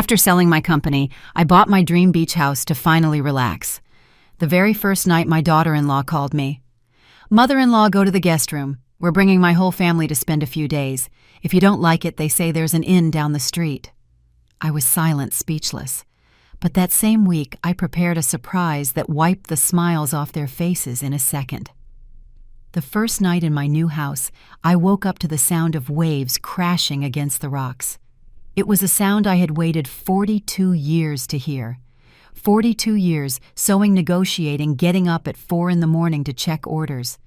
After selling my company, I bought my dream beach house to finally relax. The very first night, my daughter-in-law called me. "Mother-in-law, go to the guest room. We're bringing my whole family to spend a few days. If you don't like it, they say there's an inn down the street." I was silent, speechless. But that same week, I prepared a surprise that wiped the smiles off their faces in a second. The first night in my new house, I woke up to the sound of waves crashing against the rocks. It was a sound I had waited 42 years to hear. 42 years sewing, negotiating, getting up at 4 in the morning to check orders.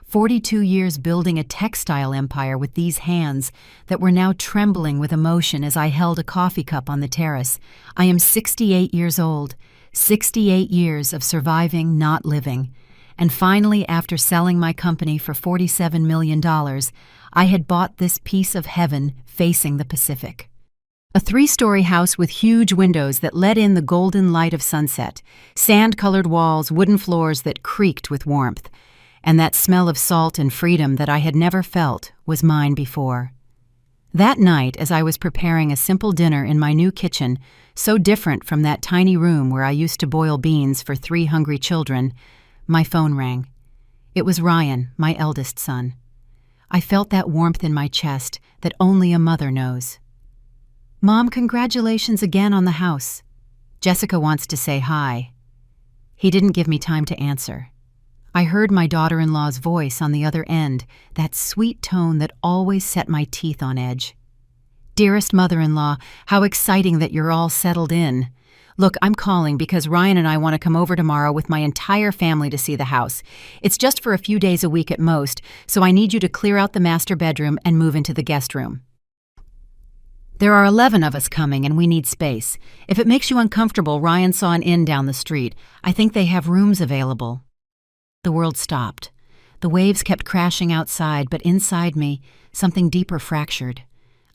42 years building a textile empire with these hands that were now trembling with emotion as I held a coffee cup on the terrace. I am 68 years old, 68 years of surviving, not living. And finally, after selling my company for $47 million, I had bought this piece of heaven facing the Pacific. A 3-story house with huge windows that let in the golden light of sunset, sand-colored walls, wooden floors that creaked with warmth. And that smell of salt and freedom that I had never felt was mine before. That night, as I was preparing a simple dinner in my new kitchen, so different from that tiny room where I used to boil beans for 3 hungry children, my phone rang. It was Ryan, my eldest son. I felt that warmth in my chest that only a mother knows. "Mom, congratulations again on the house. Jessica wants to say hi." He didn't give me time to answer. I heard my daughter-in-law's voice on the other end, that sweet tone that always set my teeth on edge. "Dearest mother-in-law, how exciting that you're all settled in. Look, I'm calling because Ryan and I want to come over tomorrow with my entire family to see the house. It's just for a few days a week at most, so I need you to clear out the master bedroom and move into the guest room. There are 11 of us coming and we need space. If it makes you uncomfortable, Ryan saw an inn down the street. I think they have rooms available." The world stopped. The waves kept crashing outside, but inside me, something deeper fractured.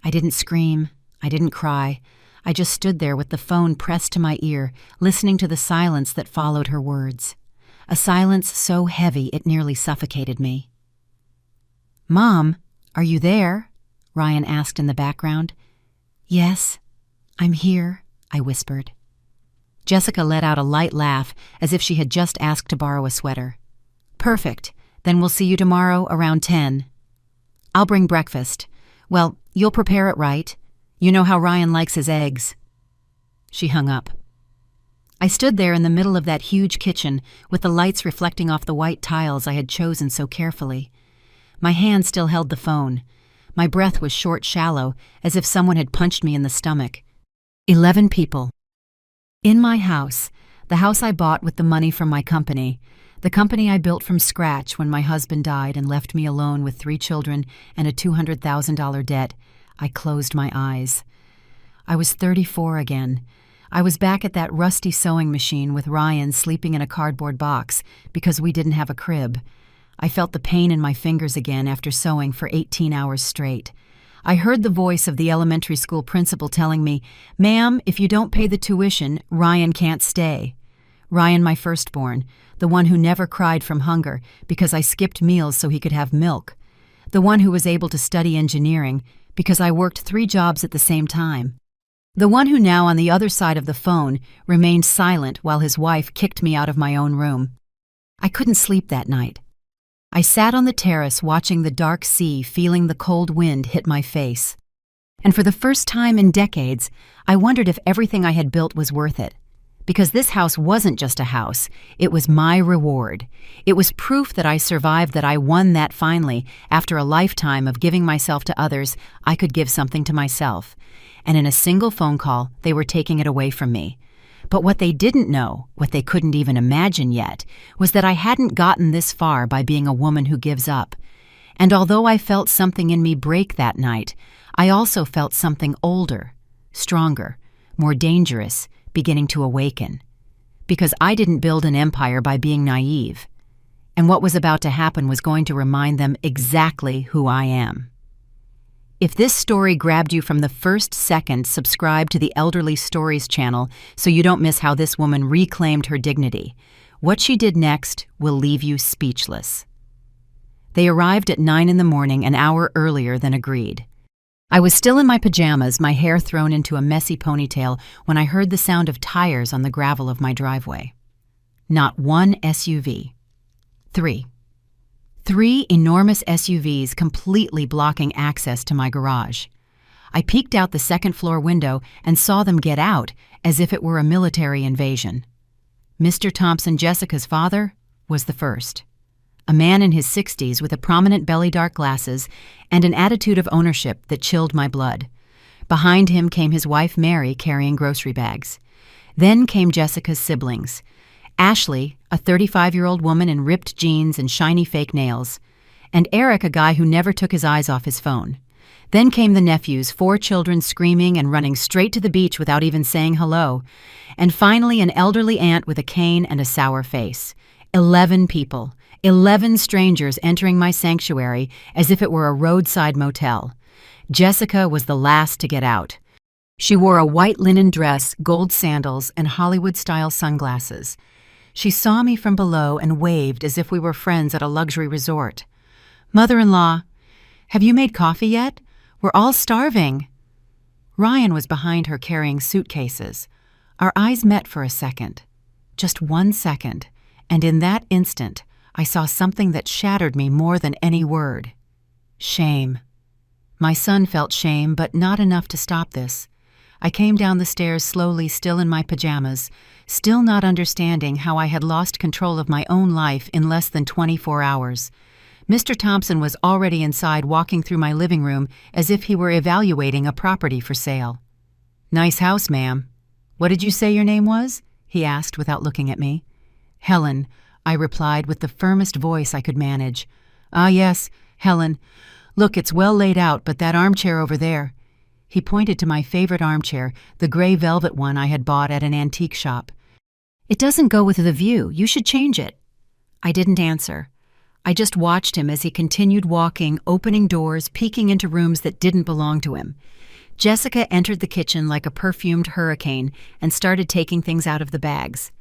I didn't scream. I didn't cry. I just stood there with the phone pressed to my ear, listening to the silence that followed her words. A silence so heavy it nearly suffocated me. "Mom, are you there?" Ryan asked in the background. "Yes, I'm here," I whispered. Jessica let out a light laugh, as if she had just asked to borrow a sweater. "Perfect. Then we'll see you tomorrow around 10. I'll bring breakfast. Well, you'll prepare it right. You know how Ryan likes his eggs." She hung up. I stood there in the middle of that huge kitchen, with the lights reflecting off the white tiles I had chosen so carefully. My hand still held the phone. My breath was short, shallow, as if someone had punched me in the stomach. 11 people. In my house, the house I bought with the money from my company, the company I built from scratch when my husband died and left me alone with 3 children and a $200,000 debt, I closed my eyes. I was 34 again. I was back at that rusty sewing machine with Ryan sleeping in a cardboard box because we didn't have a crib. I felt the pain in my fingers again after sewing for 18 hours straight. I heard the voice of the elementary school principal telling me, "Ma'am, if you don't pay the tuition, Ryan can't stay." Ryan, my firstborn, the one who never cried from hunger because I skipped meals so he could have milk. The one who was able to study engineering because I worked 3 jobs at the same time. The one who now, on the other side of the phone, remained silent while his wife kicked me out of my own room. I couldn't sleep that night. I sat on the terrace watching the dark sea, feeling the cold wind hit my face. And for the first time in decades, I wondered if everything I had built was worth it. Because this house wasn't just a house, it was my reward. It was proof that I survived, that I won that finally. After a lifetime of giving myself to others, I could give something to myself. And in a single phone call, they were taking it away from me. But what they didn't know, what they couldn't even imagine yet, was that I hadn't gotten this far by being a woman who gives up. And although I felt something in me break that night, I also felt something older, stronger, more dangerous, beginning to awaken. Because I didn't build an empire by being naive. And what was about to happen was going to remind them exactly who I am. If this story grabbed you from the first second, subscribe to the Elderly Stories channel so you don't miss how this woman reclaimed her dignity. What she did next will leave you speechless. They arrived at 9 in the morning, an hour earlier than agreed. I was still in my pajamas, my hair thrown into a messy ponytail, when I heard the sound of tires on the gravel of my driveway. Not one SUV. Three. Three enormous SUVs completely blocking access to my garage. I peeked out the second-floor window and saw them get out as if it were a military invasion. Mr. Thompson, Jessica's father, was the first. A man in his 60s with a prominent belly-dark glasses and an attitude of ownership that chilled my blood. Behind him came his wife Mary carrying grocery bags. Then came Jessica's siblings. Ashley, a 35-year-old woman in ripped jeans and shiny fake nails. And Eric, a guy who never took his eyes off his phone. Then came the nephews, 4 children screaming and running straight to the beach without even saying hello. And finally an elderly aunt with a cane and a sour face. 11 people. 11 strangers entering my sanctuary as if it were a roadside motel. Jessica was the last to get out. She wore a white linen dress, gold sandals, and Hollywood-style sunglasses. She saw me from below and waved as if we were friends at a luxury resort. "Mother-in-law, have you made coffee yet? We're all starving." Ryan was behind her carrying suitcases. Our eyes met for a second. Just 1 second. And in that instant, I saw something that shattered me more than any word. Shame. My son felt shame, but not enough to stop this. I came down the stairs slowly, still in my pajamas, still not understanding how I had lost control of my own life in less than 24 hours. Mr. Thompson was already inside, walking through my living room as if he were evaluating a property for sale. "Nice house, ma'am. What did you say your name was?" he asked without looking at me. "Helen," I replied with the firmest voice I could manage. "Ah, yes, Helen. Look, it's well laid out, but that armchair over there." He pointed to my favorite armchair, the gray velvet one I had bought at an antique shop. "It doesn't go with the view. You should change it." I didn't answer. I just watched him as he continued walking, opening doors, peeking into rooms that didn't belong to him. Jessica entered the kitchen like a perfumed hurricane and started taking things out of the bags.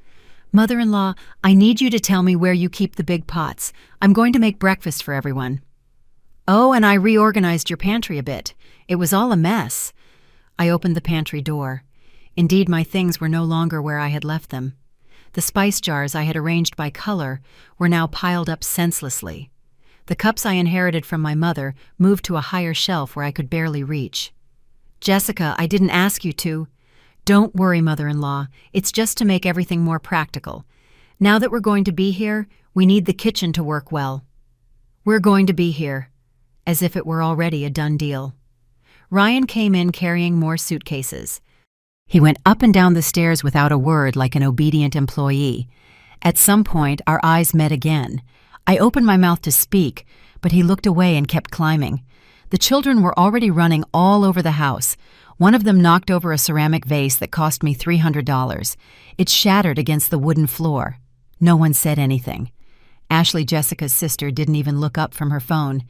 "Mother-in-law, I need you to tell me where you keep the big pots. I'm going to make breakfast for everyone." "Oh, and I reorganized your pantry a bit. It was all a mess." I opened the pantry door. Indeed, my things were no longer where I had left them. The spice jars I had arranged by color were now piled up senselessly. The cups I inherited from my mother moved to a higher shelf where I could barely reach. "Jessica, I didn't ask you to." "Don't worry, mother-in-law. It's just to make everything more practical. Now that we're going to be here, we need the kitchen to work well." "We're going to be here," as if it were already a done deal. Ryan came in carrying more suitcases. He went up and down the stairs without a word, like an obedient employee. At some point, our eyes met again. I opened my mouth to speak, but he looked away and kept climbing. The children were already running all over the house. One of them knocked over a ceramic vase that cost me $300. It shattered against the wooden floor. No one said anything. Ashley, Jessica's sister, didn't even look up from her phone.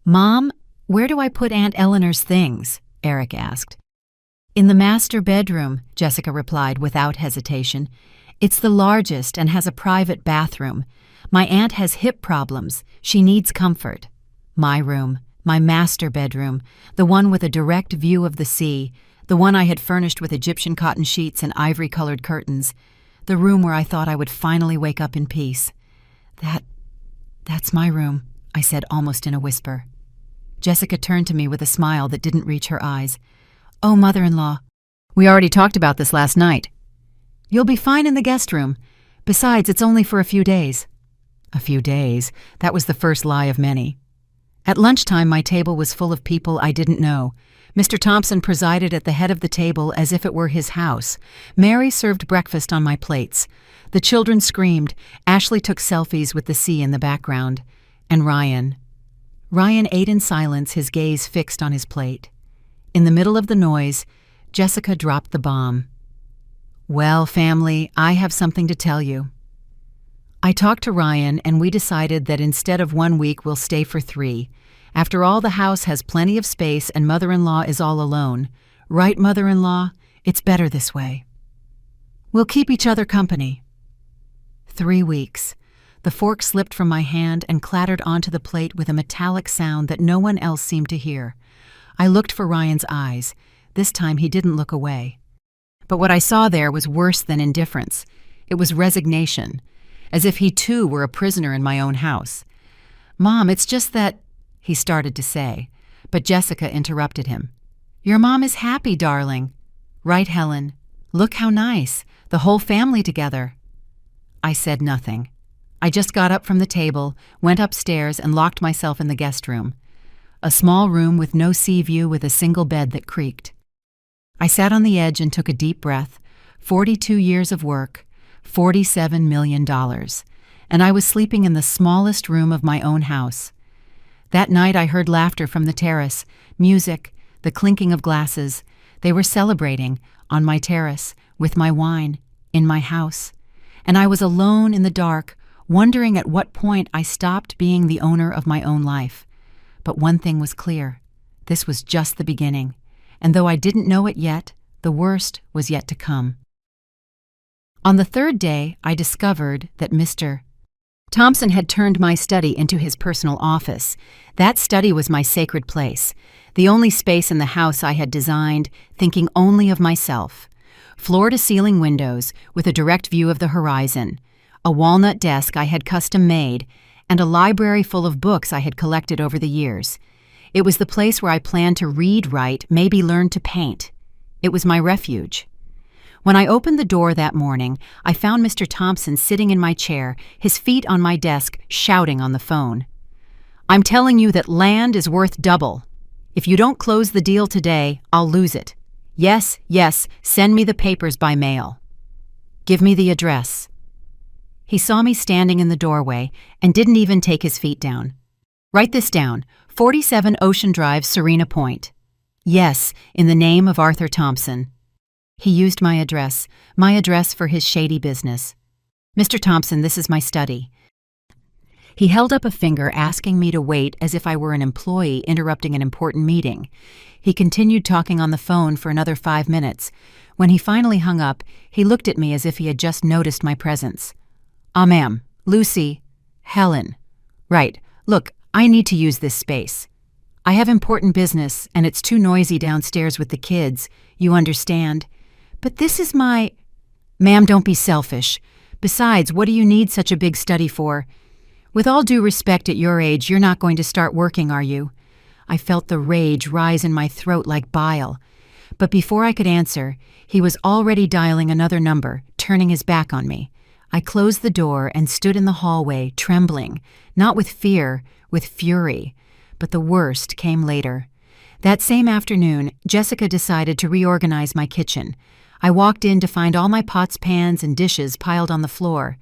"Mom, where do I put Aunt Eleanor's things?" Eric asked. "In the master bedroom," Jessica replied without hesitation. "It's the largest and has a private bathroom. My aunt has hip problems. She needs comfort." My room, my master bedroom, the one with a direct view of the sea, the one I had furnished with Egyptian cotton sheets and ivory-colored curtains, the room where I thought I would finally wake up in peace. That's my room," I said almost in a whisper. Jessica turned to me with a smile that didn't reach her eyes. "Oh, mother-in-law, we already talked about this last night. You'll be fine in the guest room. Besides, it's only for a few days." A few days. That was the first lie of many. At lunchtime, my table was full of people I didn't know. Mr. Thompson presided at the head of the table as if it were his house. Mary served breakfast on my plates. The children screamed. Ashley took selfies with the sea in the background. And Ryan ate in silence, his gaze fixed on his plate. In the middle of the noise, Jessica dropped the bomb. "Well, family, I have something to tell you." I talked to Ryan, and we decided that instead of 1 week, we'll stay for 3. After all, the house has plenty of space and mother-in-law is all alone. Right, mother-in-law? It's better this way. We'll keep each other company. 3 weeks. The fork slipped from my hand and clattered onto the plate with a metallic sound that no one else seemed to hear. I looked for Ryan's eyes. This time he didn't look away. But what I saw there was worse than indifference. It was resignation, as if he too were a prisoner in my own house. "Mom, it's just that," he started to say, but Jessica interrupted him. "Your mom is happy, darling." "Right, Helen. Look how nice. The whole family together." I said nothing. I just got up from the table, went upstairs, and locked myself in the guest room. A small room with no sea view with a single bed that creaked. I sat on the edge and took a deep breath. 42 years of work, $47 million, and I was sleeping in the smallest room of my own house. That night I heard laughter from the terrace, music, the clinking of glasses. They were celebrating, on my terrace, with my wine, in my house. And I was alone in the dark, wondering at what point I stopped being the owner of my own life. But one thing was clear. This was just the beginning. And though I didn't know it yet, the worst was yet to come. On the third day, I discovered that Mr. Thompson had turned my study into his personal office. That study was my sacred place, the only space in the house I had designed, thinking only of myself. Floor-to-ceiling windows with a direct view of the horizon, a walnut desk I had custom-made, and a library full of books I had collected over the years. It was the place where I planned to read, write, maybe learn to paint. It was my refuge. When I opened the door that morning, I found Mr. Thompson sitting in my chair, his feet on my desk, shouting on the phone. "I'm telling you that land is worth double. If you don't close the deal today, I'll lose it. Yes, yes, send me the papers by mail. Give me the address." He saw me standing in the doorway and didn't even take his feet down. "Write this down, 47 Ocean Drive, Serena Point." "Yes, in the name of Arthur Thompson." He used my address for his shady business. "Mr. Thompson, this is my study." He held up a finger asking me to wait as if I were an employee interrupting an important meeting. He continued talking on the phone for another 5 minutes. When he finally hung up, he looked at me as if he had just noticed my presence. Ma'am, Lucy, Helen. Right, look, I need to use this space. I have important business, and it's too noisy downstairs with the kids, you understand. But this is my— Ma'am, don't be selfish. Besides, what do you need such a big study for? With all due respect, at your age, you're not going to start working, are you? I felt the rage rise in my throat like bile. But before I could answer, he was already dialing another number, turning his back on me. I closed the door and stood in the hallway, trembling, not with fear, with fury. But the worst came later. That same afternoon, Jessica decided to reorganize my kitchen. I walked in to find all my pots, pans, and dishes piled on the floor.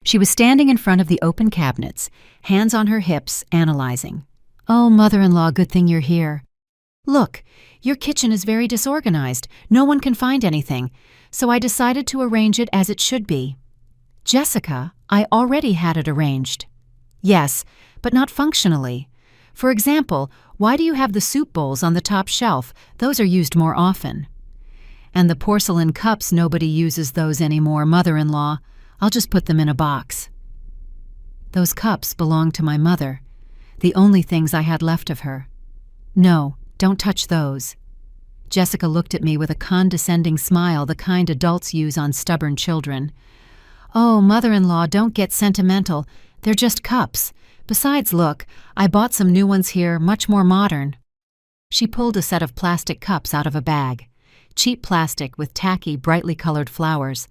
She was standing in front of the open cabinets, hands on her hips, analyzing. "Oh, mother-in-law, good thing you're here. Look, your kitchen is very disorganized. No one can find anything, so I decided to arrange it as it should be." "Jessica, I already had it arranged." "Yes, but not functionally. For example, why do you have the soup bowls on the top shelf? Those are used more often." "And the porcelain cups, nobody uses those anymore, mother-in-law. I'll just put them in a box." Those cups belonged to my mother, the only things I had left of her. "No, don't touch those." Jessica looked at me with a condescending smile, the kind adults use on stubborn children. "Oh, mother-in-law, don't get sentimental. They're just cups. Besides, look, I bought some new ones here, much more modern." She pulled a set of plastic cups out of a bag. Cheap plastic with tacky, brightly colored flowers.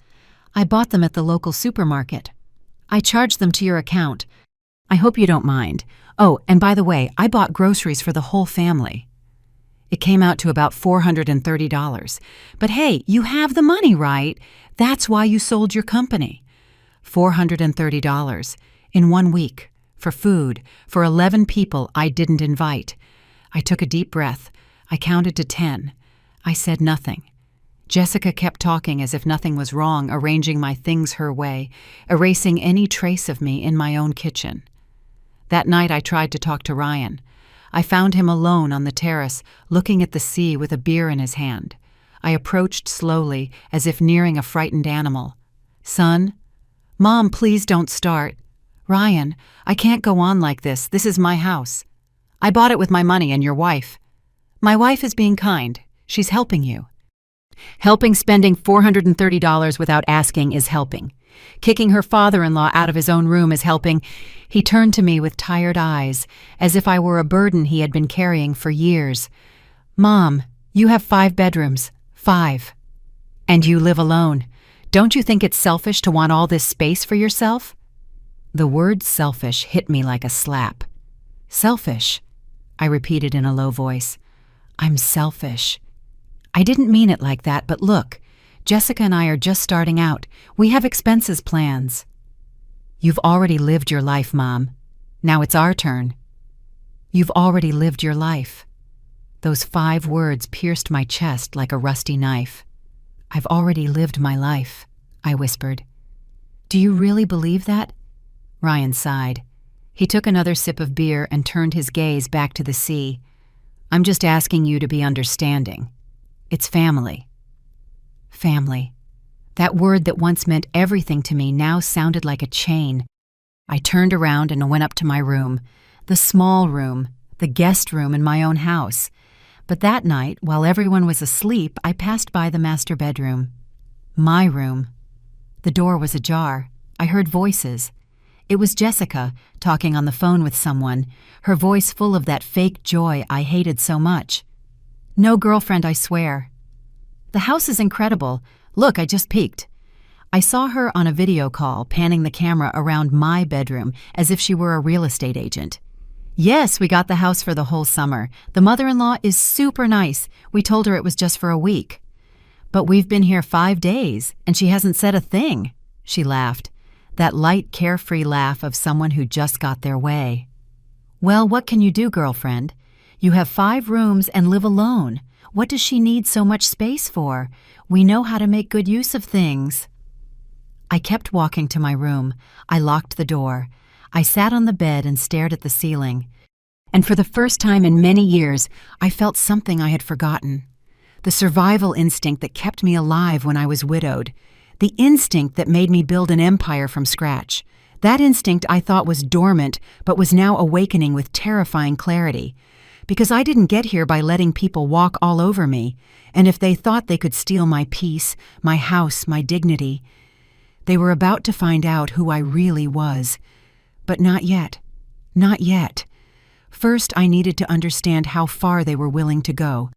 "I bought them at the local supermarket. I charged them to your account. I hope you don't mind. Oh, and by the way, I bought groceries for the whole family. It came out to about $430. But hey, you have the money, right? That's why you sold your company. $430 in 1 week, for food, for 11 people I didn't invite." I took a deep breath. I counted to 10. I said nothing. Jessica kept talking as if nothing was wrong, arranging my things her way, erasing any trace of me in my own kitchen. That night I tried to talk to Ryan. I found him alone on the terrace, looking at the sea with a beer in his hand. I approached slowly, as if nearing a frightened animal. "Son?" "Mom, please don't start." "Ryan, I can't go on like this. This is my house. I bought it with my money and your wife." My wife is being kind. She's helping you. Helping spending $430 without asking is helping. Kicking her father-in-law out of his own room is helping. He turned to me with tired eyes, as if I were a burden he had been carrying for years. Mom, you have 5 bedrooms. 5. And you live alone. Don't you think it's selfish to want all this space for yourself? The word selfish hit me like a slap. Selfish, I repeated in a low voice. I'm selfish. I didn't mean it like that, but look, Jessica and I are just starting out. We have expenses plans. You've already lived your life, Mom. Now it's our turn. You've already lived your life. Those 5 words pierced my chest like a rusty knife. I've already lived my life, I whispered. Do you really believe that? Ryan sighed. He took another sip of beer and turned his gaze back to the sea. I'm just asking you to be understanding. It's family. Family. That word that once meant everything to me now sounded like a chain. I turned around and went up to my room, the small room, the guest room in my own house. But that night, while everyone was asleep, I passed by the master bedroom. My room. The door was ajar. I heard voices. It was Jessica, talking on the phone with someone, her voice full of that fake joy I hated so much. No girlfriend, I swear. The house is incredible. Look, I just peeked. I saw her on a video call, panning the camera around my bedroom as if she were a real estate agent. Yes, we got the house for the whole summer. The mother-in-law is super nice. We told her it was just for a week. But we've been here 5 days, and she hasn't said a thing. She laughed, that light, carefree laugh of someone who just got their way. Well, what can you do, girlfriend? You have 5 rooms and live alone. What does she need so much space for? We know how to make good use of things. I kept walking to my room. I locked the door. I sat on the bed and stared at the ceiling. And for the first time in many years, I felt something I had forgotten. The survival instinct that kept me alive when I was widowed. The instinct that made me build an empire from scratch. That instinct I thought was dormant, but was now awakening with terrifying clarity. Because I didn't get here by letting people walk all over me, and if they thought they could steal my peace, my house, my dignity, they were about to find out who I really was. But not yet. Not yet. First, I needed to understand how far they were willing to go.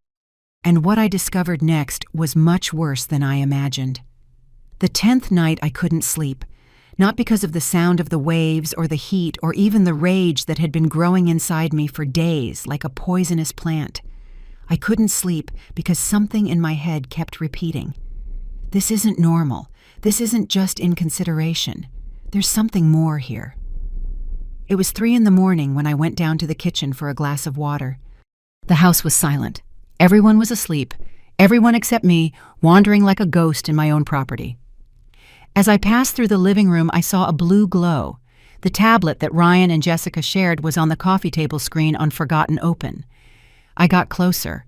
And what I discovered next was much worse than I imagined. The 10th night I couldn't sleep, not because of the sound of the waves or the heat or even the rage that had been growing inside me for days like a poisonous plant. I couldn't sleep because something in my head kept repeating. This isn't normal. This isn't just inconsideration. There's something more here. It was 3 a.m. when I went down to the kitchen for a glass of water. The house was silent. Everyone was asleep, everyone except me, wandering like a ghost in my own property. As I passed through the living room, I saw a blue glow. The tablet that Ryan and Jessica shared was on the coffee table screen on Forgotten Open. I got closer.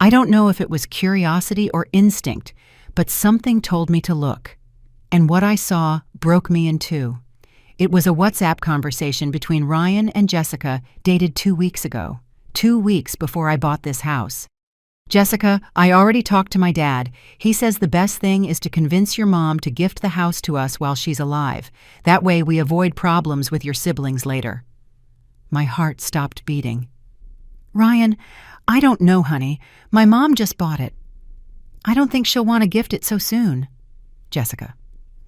I don't know if it was curiosity or instinct, but something told me to look. And what I saw broke me in two. It was a WhatsApp conversation between Ryan and Jessica dated 2 weeks ago, 2 weeks before I bought this house. Jessica, I already talked to my dad. He says the best thing is to convince your mom to gift the house to us while she's alive. That way we avoid problems with your siblings later. My heart stopped beating. Ryan, I don't know, honey. My mom just bought it. I don't think she'll want to gift it so soon. Jessica,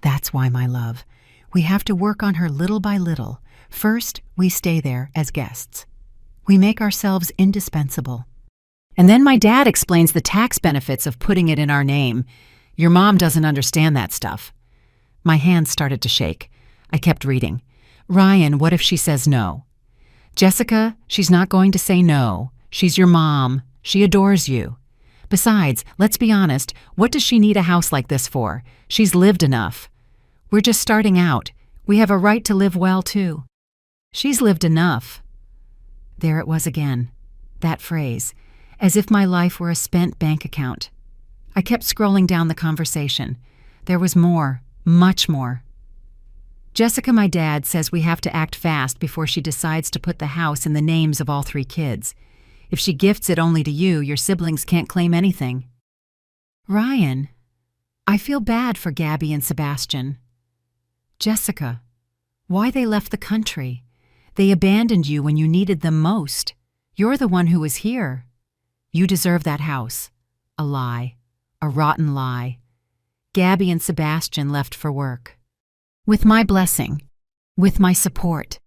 that's why, my love. We have to work on her little by little. First, we stay there as guests. We make ourselves indispensable. And then my dad explains the tax benefits of putting it in our name. Your mom doesn't understand that stuff. My hands started to shake. I kept reading. Ryan, what if she says no? Jessica, she's not going to say no. She's your mom. She adores you. Besides, let's be honest, what does she need a house like this for? She's lived enough. We're just starting out. We have a right to live well, too. She's lived enough. There it was again. That phrase. As if my life were a spent bank account. I kept scrolling down the conversation. There was more, much more. Jessica, my dad, says we have to act fast before she decides to put the house in the names of all 3 kids. If she gifts it only to you, your siblings can't claim anything. Ryan, I feel bad for Gabby and Sebastian. Jessica, why they left the country? They abandoned you when you needed them most. You're the one who was here. You deserve that house. A lie. A rotten lie. Gabby and Sebastian left for work. With my blessing. With my support.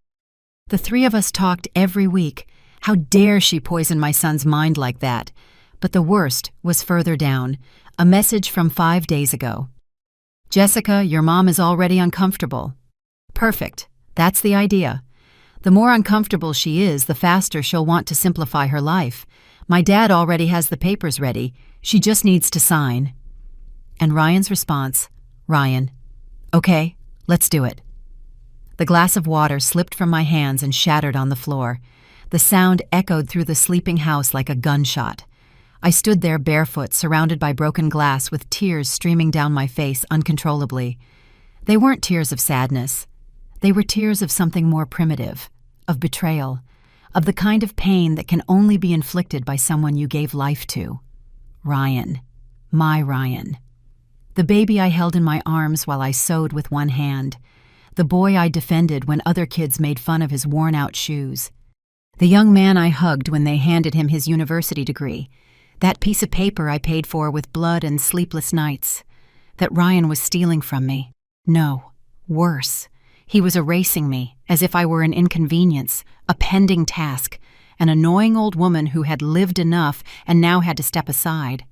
The three of us talked every week. How dare she poison my son's mind like that? But the worst was further down. A message from 5 days ago. Jessica, your mom is already uncomfortable. Perfect. That's the idea. The more uncomfortable she is, the faster she'll want to simplify her life. My dad already has the papers ready. She just needs to sign. And Ryan's response, Ryan, okay, let's do it. The glass of water slipped from my hands and shattered on the floor. The sound echoed through the sleeping house like a gunshot. I stood there barefoot, surrounded by broken glass, with tears streaming down my face uncontrollably. They weren't tears of sadness. They were tears of something more primitive, of betrayal, of the kind of pain that can only be inflicted by someone you gave life to. Ryan. My Ryan. The baby I held in my arms while I sewed with one hand. The boy I defended when other kids made fun of his worn-out shoes. The young man I hugged when they handed him his university degree. That piece of paper I paid for with blood and sleepless nights. That Ryan was stealing from me. No, worse. He was erasing me, as if I were an inconvenience, a pending task, an annoying old woman who had lived enough and now had to step aside.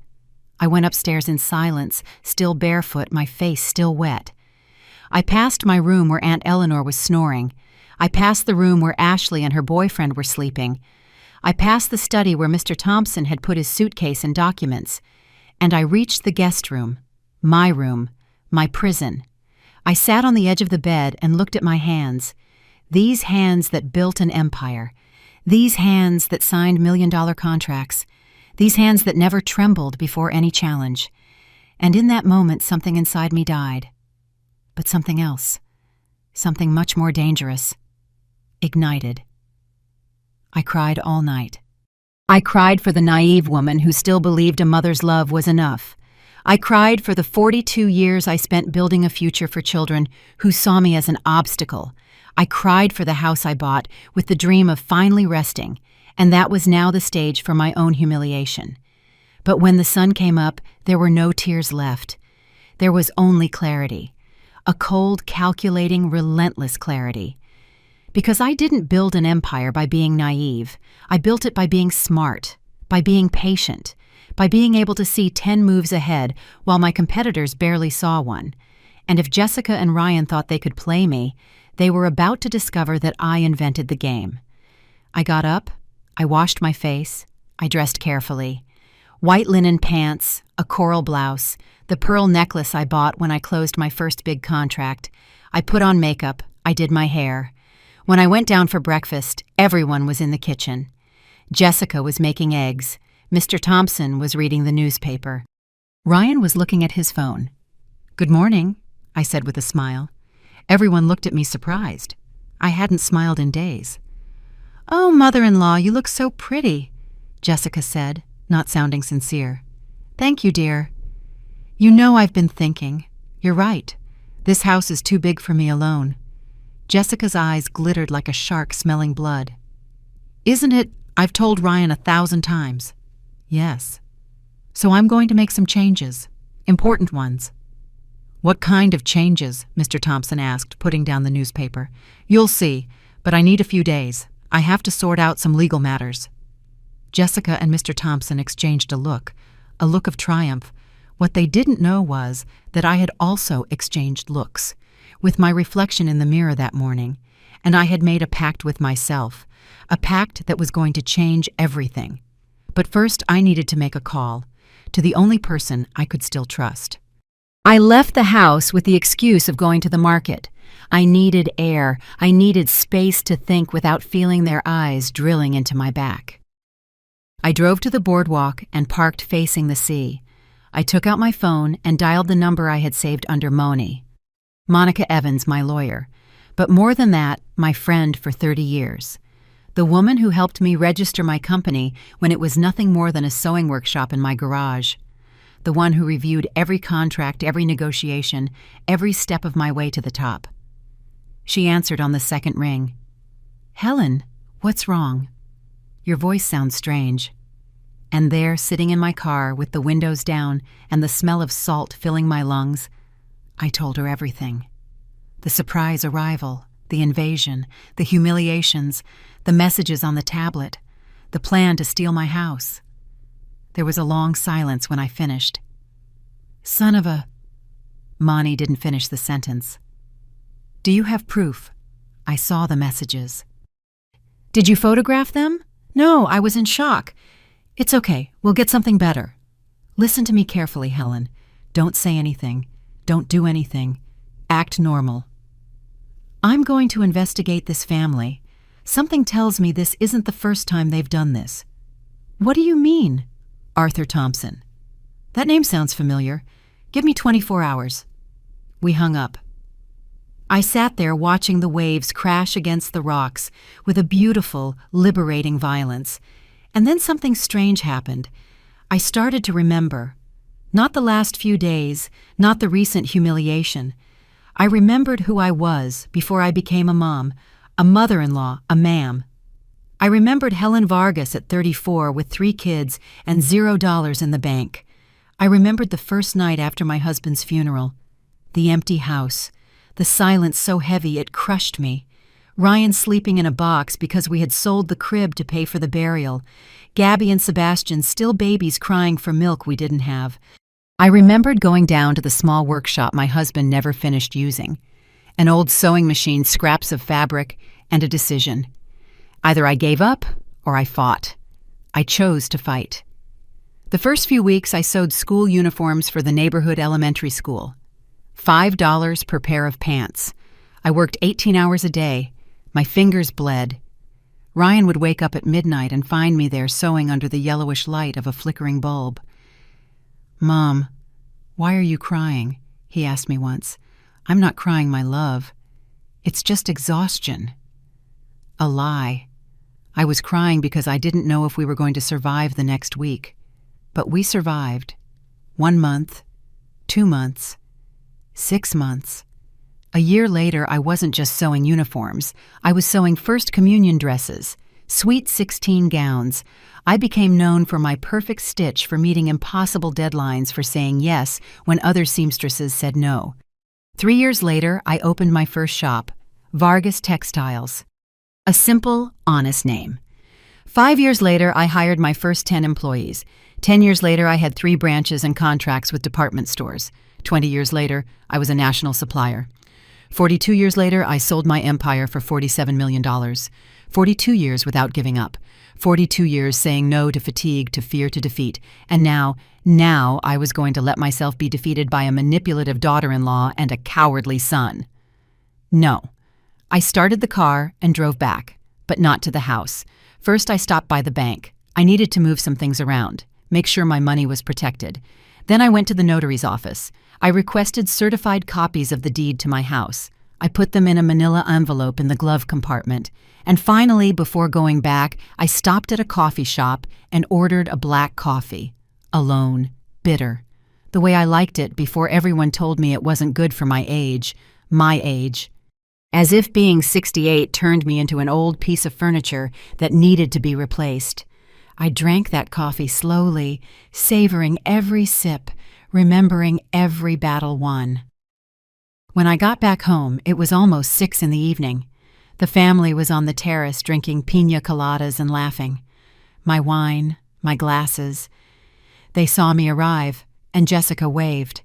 I went upstairs in silence, still barefoot, my face still wet. I passed my room where Aunt Eleanor was snoring. I passed the room where Ashley and her boyfriend were sleeping. I passed the study where Mr. Thompson had put his suitcase and documents. And I reached the guest room, my prison. I sat on the edge of the bed and looked at my hands. These hands that built an empire. These hands that signed million-dollar contracts. These hands that never trembled before any challenge. And in that moment, something inside me died. But something else. Something much more dangerous. Ignited. I cried all night. I cried for the naive woman who still believed a mother's love was enough. I cried for the 42 years I spent building a future for children who saw me as an obstacle. I cried for the house I bought with the dream of finally resting, and that was now the stage for my own humiliation. But when the sun came up, there were no tears left. There was only clarity. A cold, calculating, relentless clarity. Because I didn't build an empire by being naive. I built it by being smart, by being patient, by being able to see 10 moves ahead while my competitors barely saw one. And if Jessica and Ryan thought they could play me, they were about to discover that I invented the game. I got up, I washed my face, I dressed carefully. White linen pants, a coral blouse, the pearl necklace I bought when I closed my first big contract. I put on makeup, I did my hair. When I went down for breakfast, everyone was in the kitchen. Jessica was making eggs. Mr. Thompson was reading the newspaper. Ryan was looking at his phone. "Good morning," I said with a smile. Everyone looked at me surprised. I hadn't smiled in days. "Oh, mother-in-law, you look so pretty," Jessica said, not sounding sincere. "Thank you, dear. You know I've been thinking. You're right. This house is too big for me alone." Jessica's eyes glittered like a shark smelling blood. "Isn't it? I've told Ryan 1,000 times." "Yes. So I'm going to make some changes. Important ones." "What kind of changes?" Mr. Thompson asked, putting down the newspaper. "You'll see, but I need a few days. I have to sort out some legal matters." Jessica and Mr. Thompson exchanged a look of triumph. What they didn't know was that I had also exchanged looks, with my reflection in the mirror that morning, and I had made a pact with myself, a pact that was going to change everything. But first I needed to make a call to the only person I could still trust. I left the house with the excuse of going to the market. I needed air. I needed space to think without feeling their eyes drilling into my back. I drove to the boardwalk and parked facing the sea. I took out my phone and dialed the number I had saved under Moni. Monica Evans, my lawyer. But more than that, my friend for 30 years. The woman who helped me register my company when it was nothing more than a sewing workshop in my garage. The one who reviewed every contract, every negotiation, every step of my way to the top. She answered on the second ring. "Helen, what's wrong? Your voice sounds strange." And there, sitting in my car with the windows down and the smell of salt filling my lungs, I told her everything. The surprise arrival, the invasion, the humiliations, the messages on the tablet, the plan to steal my house. There was a long silence when I finished. "Son of a—" Mani didn't finish the sentence. "Do you have proof?" I saw the messages. "Did you photograph them?" "No, I was in shock." "It's okay. We'll get something better." "Listen to me carefully, Helen. Don't say anything. Don't do anything. Act normal. I'm going to investigate this family. Something tells me this isn't the first time they've done this." "What do you mean?" "Arthur Thompson." "That name sounds familiar. Give me 24 hours. We hung up. I sat there watching the waves crash against the rocks with a beautiful, liberating violence. And then something strange happened. I started to remember. Not the last few days, not the recent humiliation. I remembered who I was before I became a mom, a mother-in-law, a ma'am. I remembered Helen Vargas at 34 with 3 kids and $0 in the bank. I remembered the first night after my husband's funeral. The empty house. The silence so heavy it crushed me. Ryan sleeping in a box because we had sold the crib to pay for the burial. Gabby and Sebastian still babies crying for milk we didn't have. I remembered going down to the small workshop my husband never finished using. An old sewing machine, scraps of fabric, and a decision. Either I gave up or I fought. I chose to fight. The first few weeks I sewed school uniforms for the neighborhood elementary school. $5 per pair of pants. I worked 18 hours a day. My fingers bled. Ryan would wake up at midnight and find me there sewing under the yellowish light of a flickering bulb. "Mom, why are you crying?" he asked me once. "I'm not crying, my love. It's just exhaustion." A lie. I was crying because I didn't know if we were going to survive the next week. But we survived. 1 month, 2 months, 6 months. A year later, I wasn't just sewing uniforms. I was sewing First Communion dresses, Sweet 16 gowns. I became known for my perfect stitch for meeting impossible deadlines, for saying yes when other seamstresses said no. 3 years later, I opened my first shop, Vargas Textiles. A simple, honest name. 5 years later, I hired my first 10 employees. 10 years later, I had 3 branches and contracts with department stores. 20 years later, I was a national supplier. 42 years later, I sold my empire for $47 million. 42 years without giving up. 42 years saying no to fatigue, to fear, to defeat. And now I was going to let myself be defeated by a manipulative daughter-in-law and a cowardly son. No. I started the car and drove back, but not to the house. First, I stopped by the bank. I needed to move some things around, make sure my money was protected. Then I went to the notary's office. I requested certified copies of the deed to my house. I put them in a manila envelope in the glove compartment. And finally, before going back, I stopped at a coffee shop and ordered a black coffee. Alone, bitter. The way I liked it before everyone told me it wasn't good for my age. My age. As if being 68 turned me into an old piece of furniture that needed to be replaced. I drank that coffee slowly, savoring every sip, remembering every battle won. When I got back home, it was almost 6 in the evening. The family was on the terrace drinking piña coladas and laughing. My wine, my glasses. They saw me arrive, and Jessica waved.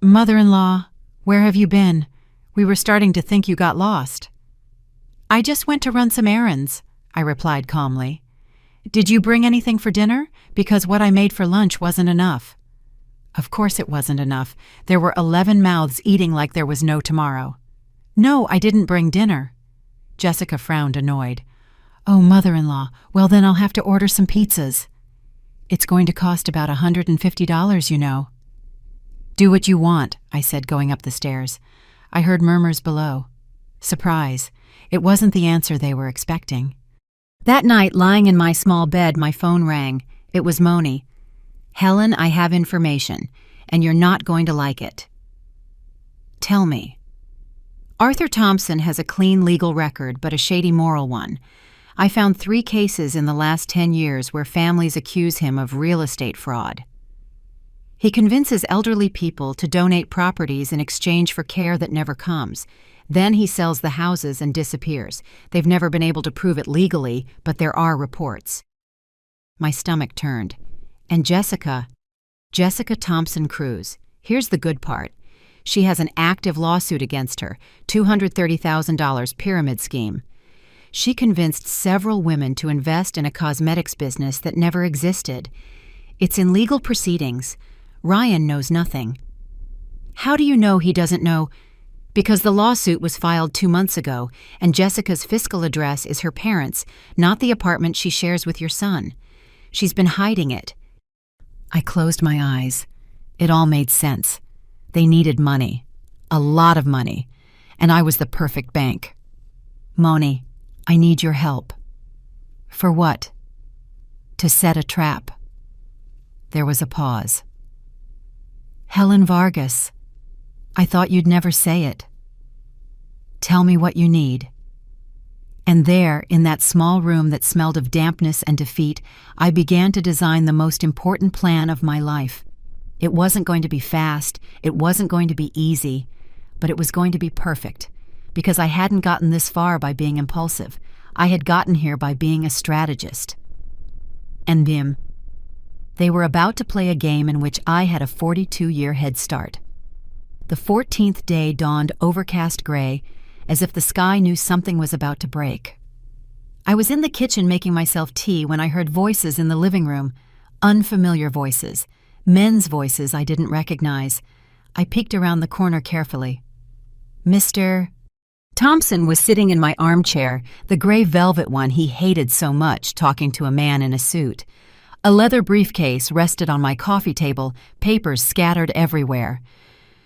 "Mother-in-law, where have you been? We were starting to think you got lost." "I just went to run some errands," I replied calmly. "Did you bring anything for dinner? Because what I made for lunch wasn't enough." Of course it wasn't enough. There were 11 mouths eating like there was no tomorrow. "No, I didn't bring dinner." Jessica frowned, annoyed. "Oh, mother-in-law, well then I'll have to order some pizzas." "It's going to cost about $150, you know." "Do what you want," I said, going up the stairs. I heard murmurs below. Surprise. It wasn't the answer they were expecting. That night, lying in my small bed, my phone rang. It was Moni. "Helen, I have information, and you're not going to like it." "Tell me." "Arthur Thompson has a clean legal record, but a shady moral one. I found 3 cases in the last 10 years where families accuse him of real estate fraud. He convinces elderly people to donate properties in exchange for care that never comes. Then he sells the houses and disappears. They've never been able to prove it legally, but there are reports." My stomach turned. "And Jessica Thompson Cruz. Here's the good part. She has an active lawsuit against her, $230,000 pyramid scheme. She convinced several women to invest in a cosmetics business that never existed. It's in legal proceedings. Ryan knows nothing." "How do you know he doesn't know?" "Because the lawsuit was filed 2 months ago, and Jessica's fiscal address is her parents', not the apartment she shares with your son. She's been hiding it." I closed my eyes. It all made sense. They needed money. A lot of money. And I was the perfect bank. "Moni, I need your help." "For what?" "To set a trap." There was a pause. "Helen Vargas. I thought you'd never say it." "Tell me what you need." And there, in that small room that smelled of dampness and defeat, I began to design the most important plan of my life. It wasn't going to be fast, it wasn't going to be easy, but it was going to be perfect, because I hadn't gotten this far by being impulsive. I had gotten here by being a strategist. And Bim. They were about to play a game in which I had a 42-year head start. The 14th day dawned overcast gray, as if the sky knew something was about to break. I was in the kitchen making myself tea when I heard voices in the living room, unfamiliar voices, men's voices I didn't recognize. I peeked around the corner carefully. Mr. Thompson was sitting in my armchair, the gray velvet one he hated so much, talking to a man in a suit. A leather briefcase rested on my coffee table, papers scattered everywhere.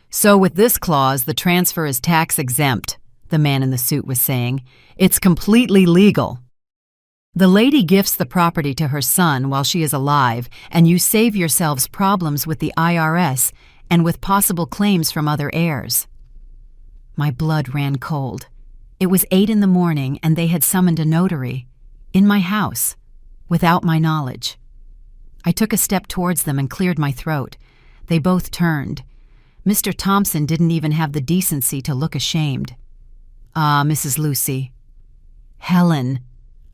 "So with this clause, the transfer is tax-exempt," the man in the suit was saying. "It's completely legal. The lady gifts the property to her son while she is alive, and you save yourselves problems with the IRS and with possible claims from other heirs." My blood ran cold. It was 8 in the morning, and they had summoned a notary. In my house. Without my knowledge. I took a step towards them and cleared my throat. They both turned. Mr. Thompson didn't even have the decency to look ashamed. "Ah, Mrs. Lucy." "Helen,"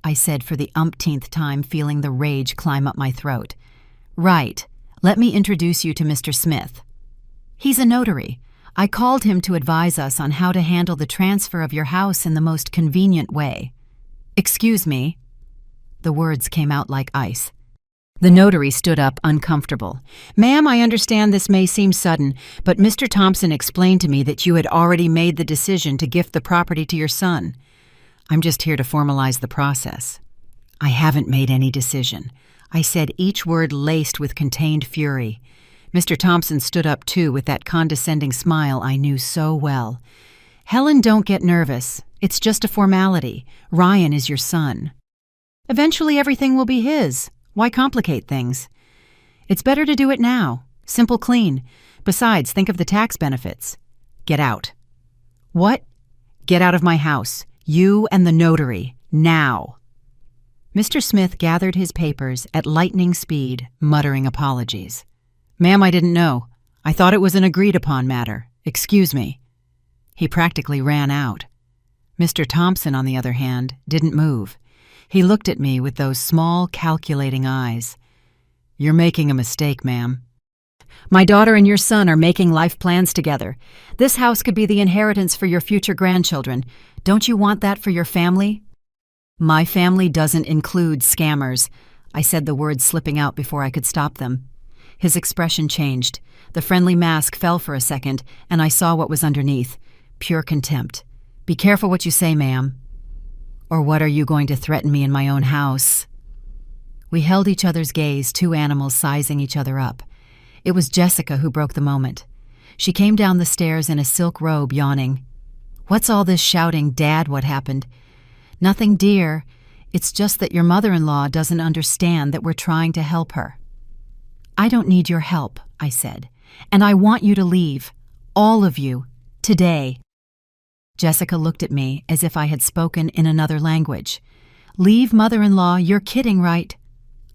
I said for the umpteenth time, feeling the rage climb up my throat. "Right. Let me introduce you to Mr. Smith. He's a notary. I called him to advise us on how to handle the transfer of your house in the most convenient way." "Excuse me." The words came out like ice. The notary stood up, uncomfortable. "Ma'am, I understand this may seem sudden, but Mr. Thompson explained to me that you had already made the decision to gift the property to your son. I'm just here to formalize the process." "I haven't made any decision." I said, each word laced with contained fury. Mr. Thompson stood up too, with that condescending smile I knew so well. "Helen, don't get nervous. It's just a formality. Ryan is your son. Eventually everything will be his. Why complicate things? It's better to do it now. Simple, clean. Besides, think of the tax benefits. Get out." "What?" "Get out of my house. You and the notary. Now." Mr. Smith gathered his papers at lightning speed, muttering apologies. "Ma'am, I didn't know. I thought it was an agreed-upon matter. Excuse me." He practically ran out. Mr. Thompson, on the other hand, didn't move. He looked at me with those small, calculating eyes. "You're making a mistake, ma'am. My daughter and your son are making life plans together. This house could be the inheritance for your future grandchildren. Don't you want that for your family?" "My family doesn't include scammers." I said the words slipping out before I could stop them. His expression changed. The friendly mask fell for a second, and I saw what was underneath. Pure contempt. "Be careful what you say, ma'am. Or what are you going to threaten me in my own house?" We held each other's gaze, 2 animals sizing each other up. It was Jessica who broke the moment. She came down the stairs in a silk robe, yawning. "What's all this shouting, Dad? What happened?" "Nothing, dear. It's just that your mother-in-law doesn't understand that we're trying to help her." "I don't need your help," I said, "and I want you to leave. All of you. Today." Jessica looked at me as if I had spoken in another language. "Leave, mother-in-law? You're kidding, right?"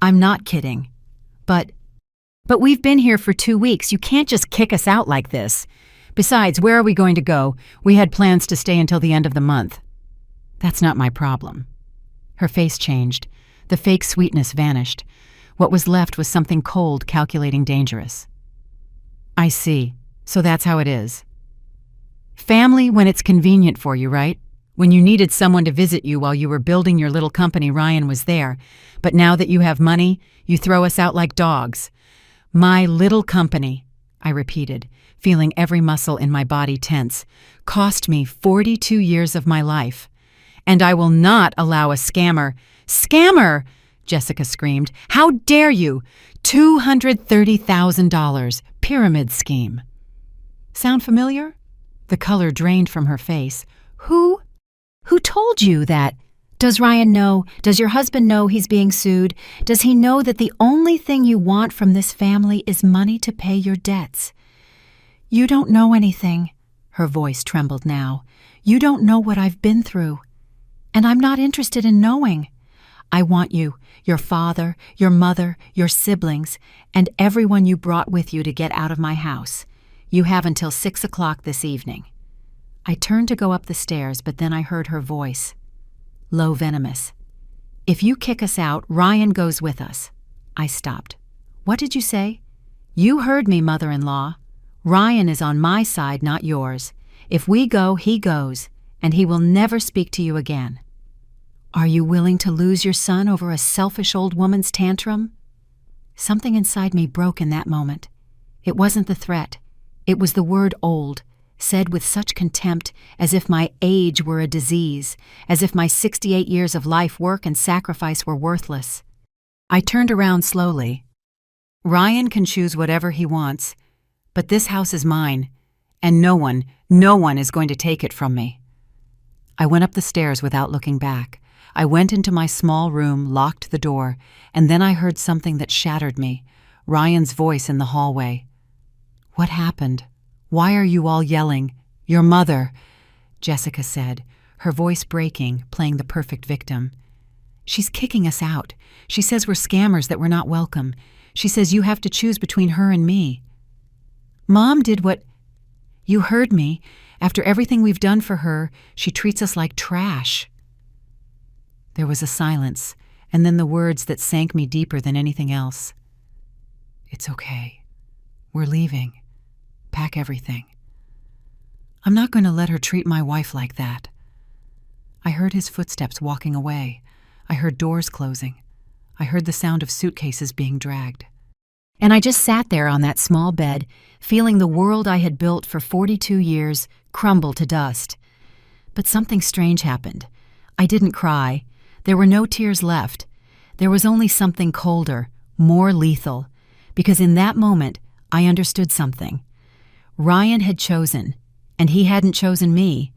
"I'm not kidding. But we've been here for 2 weeks. You can't just kick us out like this. Besides, where are we going to go? We had plans to stay until the end of the month." "That's not my problem." Her face changed. The fake sweetness vanished. What was left was something cold, calculating, dangerous. "I see. So that's how it is. Family when it's convenient for you, right? When you needed someone to visit you while you were building your little company, Ryan was there. But now that you have money, you throw us out like dogs." "My little company," I repeated, feeling every muscle in my body tense, "cost me 42 years of my life. And I will not allow a scammer—" "Scammer!" Jessica screamed. "How dare you? $230,000. Pyramid scheme." Sound familiar? The color drained from her face. Who told you that? Does Ryan know? Does your husband know he's being sued? Does he know that the only thing you want from this family is money to pay your debts?" "You don't know anything." Her voice trembled now. "You don't know what I've been through. And I'm not interested in knowing. I want you, your father, your mother, your siblings, and everyone you brought with you to get out of my house. You have until 6 o'clock this evening." I turned to go up the stairs, but then I heard her voice. Low, venomous. "If you kick us out, Ryan goes with us." I stopped. "What did you say?" "You heard me, mother-in-law. Ryan is on my side, not yours. If we go, he goes, and he will never speak to you again." "Are you willing to lose your son over a selfish old woman's tantrum?" Something inside me broke in that moment. It wasn't the threat. It was the word old, said with such contempt, as if my age were a disease, as if my 68 years of life work and sacrifice were worthless. I turned around slowly. "Ryan can choose whatever he wants, but this house is mine, and no one is going to take it from me." I went up the stairs without looking back. I went into my small room, locked the door, and then I heard something that shattered me, Ryan's voice in the hallway. "What happened? Why are you all yelling? Your mother," Jessica said, her voice breaking, playing the perfect victim. "She's kicking us out. She says we're scammers, that we're not welcome. She says you have to choose between her and me." "Mom did what—" "You heard me. After everything we've done for her, she treats us like trash." There was a silence, and then the words that sank me deeper than anything else. "It's okay. We're leaving. Pack everything. I'm not going to let her treat my wife like that." I heard his footsteps walking away. I heard doors closing. I heard the sound of suitcases being dragged. And I just sat there on that small bed, feeling the world I had built for 42 years crumble to dust. But something strange happened. I didn't cry. There were no tears left. There was only something colder, more lethal, because in that moment I understood something. Ryan had chosen, and he hadn't chosen me.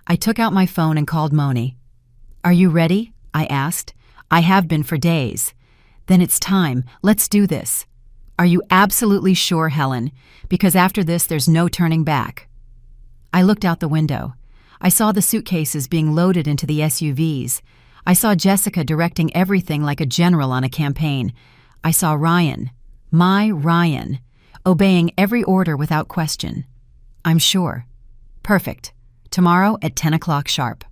I took out my phone and called Moni. "Are you ready?" I asked. "I have been for days." "Then it's time. Let's do this." "Are you absolutely sure, Helen? Because after this, there's no turning back." I looked out the window. I saw the suitcases being loaded into the SUVs. I saw Jessica directing everything like a general on a campaign. I saw Ryan, my Ryan, obeying every order without question. "I'm sure." "Perfect. Tomorrow at 10 o'clock sharp.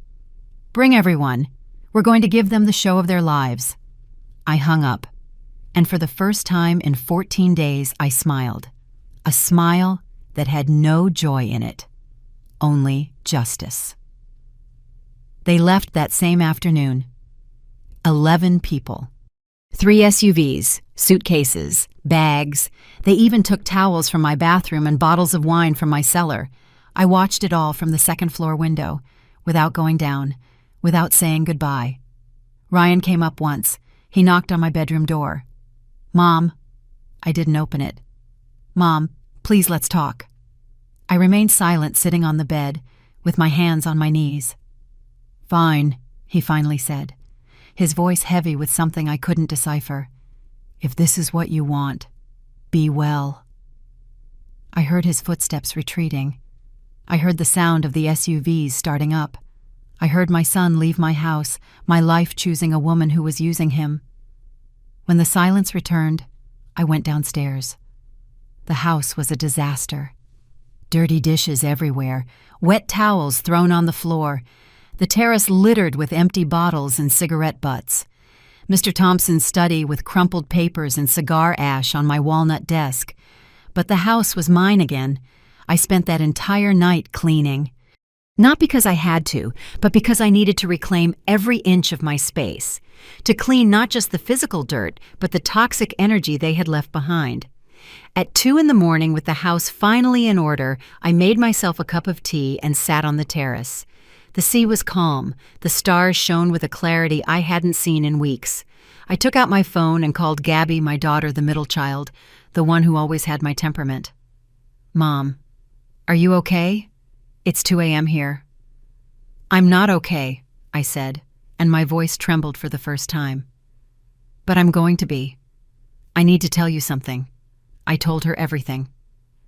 Bring everyone. We're going to give them the show of their lives." I hung up, and for the first time in 14 days I smiled. A smile that had no joy in it, only justice. They left that same afternoon. 11 people. 3 SUVs, suitcases, bags. They even took towels from my bathroom and bottles of wine from my cellar. I watched it all from the second-floor window, without going down, without saying goodbye. Ryan came up once. He knocked on my bedroom door. "Mom." I didn't open it. "Mom, please let's talk." I remained silent, sitting on the bed, with my hands on my knees. "Fine," he finally said. his voice heavy with something I couldn't decipher. "If this is what you want, be well." I heard his footsteps retreating. I heard the sound of the SUVs starting up. I heard my son leave my house, my life choosing a woman who was using him. When the silence returned, I went downstairs. The house was a disaster. Dirty dishes everywhere, wet towels thrown on the floor, the terrace littered with empty bottles and cigarette butts. Mr. Thompson's study with crumpled papers and cigar ash on my walnut desk. But the house was mine again. I spent that entire night cleaning. Not because I had to, but because I needed to reclaim every inch of my space. To clean not just the physical dirt, but the toxic energy they had left behind. At 2 a.m, with the house finally in order, I made myself a cup of tea and sat on the terrace. The sea was calm. The stars shone with a clarity I hadn't seen in weeks. I took out my phone and called Gabby, my daughter, the middle child, the one who always had my temperament. "Mom, are you okay? It's 2 a.m. here." "I'm not okay," I said, and my voice trembled for the first time. "But I'm going to be. I need to tell you something." I told her everything.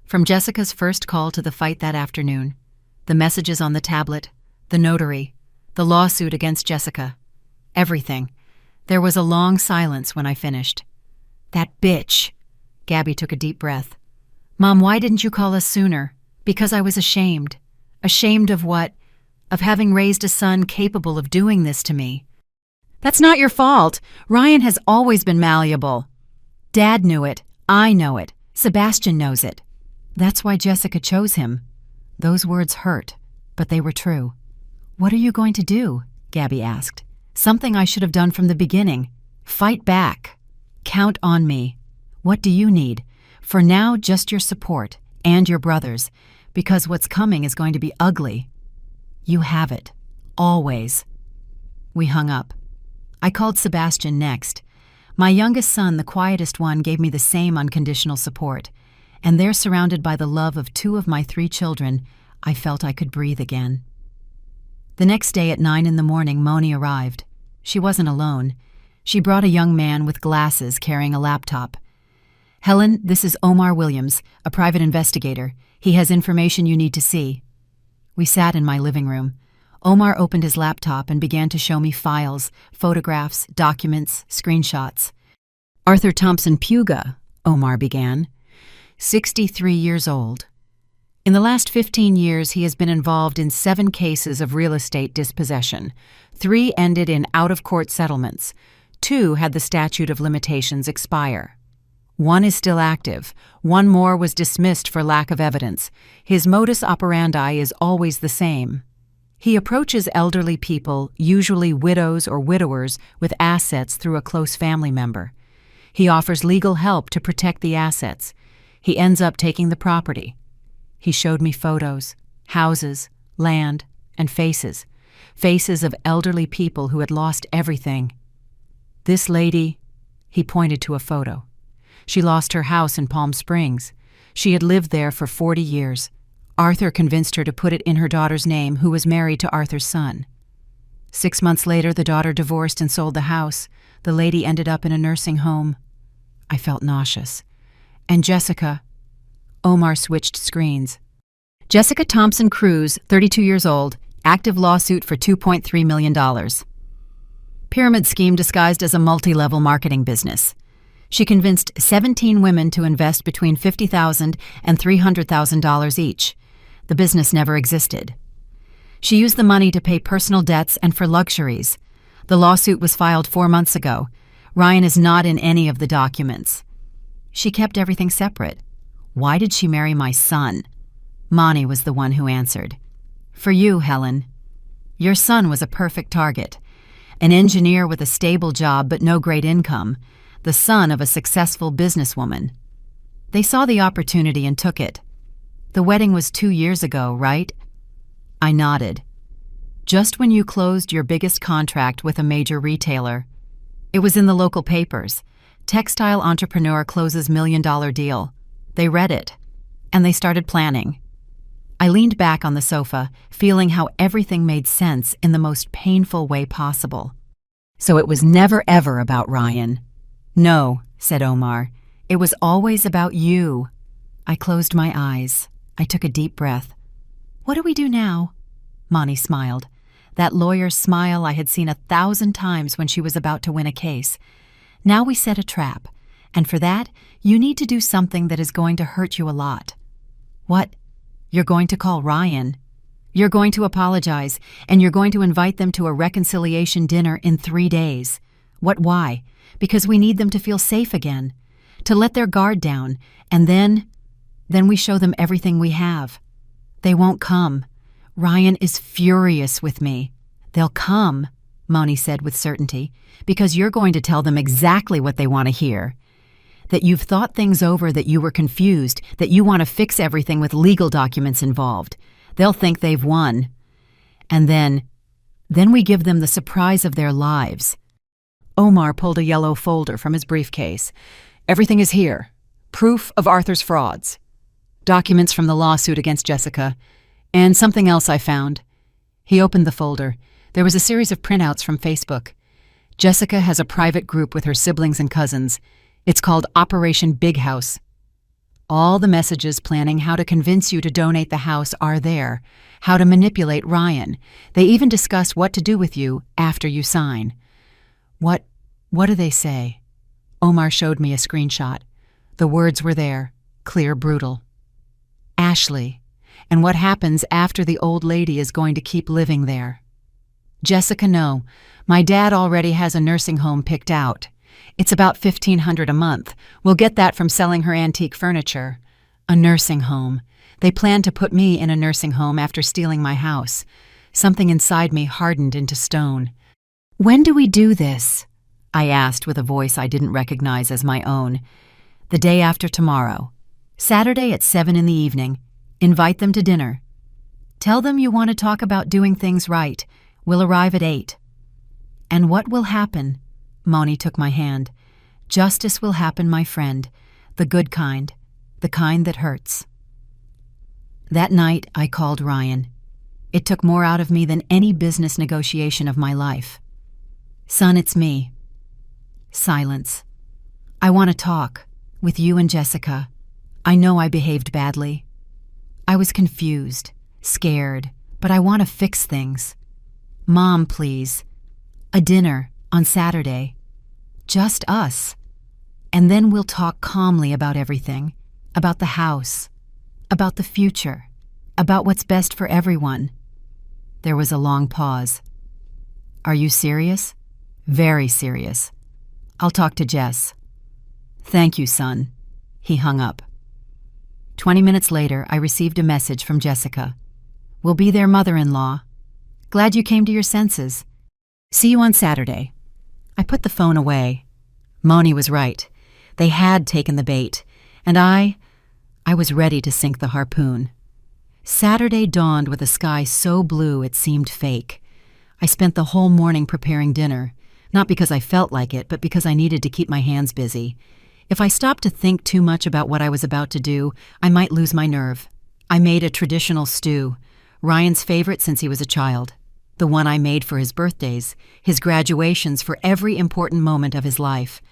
From Jessica's first call to the fight that afternoon, the messages on the tablet, the notary, the lawsuit against Jessica. Everything. There was a long silence when I finished. "That bitch." Gabby took a deep breath. "Mom, why didn't you call us sooner?" "Because I was ashamed. Ashamed of what? Of having raised a son capable of doing this to me." "That's not your fault. Ryan has always been malleable." "Dad knew it. I know it. Sebastian knows it. That's why Jessica chose him." Those words hurt, but they were true. "What are you going to do?" Gabby asked. "Something I should have done from the beginning. Fight back. Count on me. What do you need? For now, just your support, and your brother's, because what's coming is going to be ugly. You have it. Always." We hung up. I called Sebastian next. My youngest son, the quietest one, gave me the same unconditional support. And there, surrounded by the love of 2 of my 3 children, I felt I could breathe again. The next day at 9 a.m, Moni arrived. She wasn't alone. She brought a young man with glasses carrying a laptop. "Helen, this is Omar Williams, a private investigator. He has information you need to see." We sat in my living room. Omar opened his laptop and began to show me files, photographs, documents, screenshots. "Arthur Thompson Puga," Omar began. 63 years old. In the last 15 years, he has been involved in 7 cases of real estate dispossession. 3 ended in out-of-court settlements. 2 had the statute of limitations expire. 1 is still active. 1 more was dismissed for lack of evidence. His modus operandi is always the same. He approaches elderly people, usually widows or widowers, with assets through a close family member. He offers legal help to protect the assets. He ends up taking the property. He showed me photos, houses, land, and faces. Faces of elderly people who had lost everything. This lady, he pointed to a photo. She lost her house in Palm Springs. She had lived there for 40 years. Arthur convinced her to put it in her daughter's name, who was married to Arthur's son. 6 months later, the daughter divorced and sold the house. The lady ended up in a nursing home. I felt nauseous. And Jessica. Omar switched screens. Jessica Thompson Cruz, 32 years old, active lawsuit for $2.3 million. Pyramid scheme disguised as a multi-level marketing business. She convinced 17 women to invest between $50,000 and $300,000 each. The business never existed. She used the money to pay personal debts and for luxuries. The lawsuit was filed 4 months ago. Ryan is not in any of the documents. She kept everything separate. Why did she marry my son? Moni was the one who answered. "For you, Helen. Your son was a perfect target. An engineer with a stable job but no great income. The son of a successful businesswoman. They saw the opportunity and took it. The wedding was 2 years ago, right?" I nodded. "Just when you closed your biggest contract with a major retailer. It was in the local papers. Textile entrepreneur closes $1 million deal. They read it, and they started planning." I leaned back on the sofa, feeling how everything made sense in the most painful way possible. So it was never ever about Ryan. No, said Omar. It was always about you. I closed my eyes. I took a deep breath. What do we do now? Moni smiled. That lawyer's smile I had seen 1,000 times when she was about to win a case. Now we set a trap, and for that, you need to do something that is going to hurt you a lot. What? You're going to call Ryan. You're going to apologize, and you're going to invite them to a reconciliation dinner in 3 days. What, why? Because we need them to feel safe again, to let their guard down, and then we show them everything we have. They won't come. Ryan is furious with me. They'll come, Moni said with certainty, because you're going to tell them exactly what they want to hear. That you've thought things over, that you were confused, that you want to fix everything with legal documents involved. They'll think they've won. And then we give them the surprise of their lives. Omar pulled a yellow folder from his briefcase. Everything is here. Proof of Arthur's frauds. Documents from the lawsuit against Jessica. And something else I found. He opened the folder. There was a series of printouts from Facebook. Jessica has a private group with her siblings and cousins. It's called Operation Big House. All the messages planning how to convince you to donate the house are there. How to manipulate Ryan. They even discuss what to do with you after you sign. What do they say? Omar showed me a screenshot. The words were there, clear, brutal. Ashley. And what happens after the old lady is going to keep living there. Jessica, no. My dad already has a nursing home picked out. It's about $1,500 a month. We'll get that from selling her antique furniture. A nursing home. They plan to put me in a nursing home after stealing my house. Something inside me hardened into stone. When do we do this? I asked with a voice I didn't recognize as my own. The day after tomorrow. Saturday at 7 in the evening. Invite them to dinner. Tell them you want to talk about doing things right. We'll arrive at 8. And what will happen? Moni took my hand. Justice will happen, my friend. The good kind. The kind that hurts. That night, I called Ryan. It took more out of me than any business negotiation of my life. Son, it's me. Silence. I want to talk. With you and Jessica. I know I behaved badly. I was confused, scared, but I want to fix things. Mom, please. A dinner on Saturday. Just us. And then we'll talk calmly about everything. About the house. About the future. About what's best for everyone. There was a long pause. Are you serious? Very serious. I'll talk to Jess. Thank you, son. He hung up. 20 minutes later, I received a message from Jessica. We'll be there, mother-in-law. Glad you came to your senses. See you on Saturday. I put the phone away. Moni was right. They had taken the bait, and I was ready to sink the harpoon. Saturday dawned with a sky so blue it seemed fake. I spent the whole morning preparing dinner, not because I felt like it, but because I needed to keep my hands busy. If I stopped to think too much about what I was about to do, I might lose my nerve. I made a traditional stew, Ryan's favorite since he was a child. The one I made for his birthdays, his graduations, for every important moment of his life.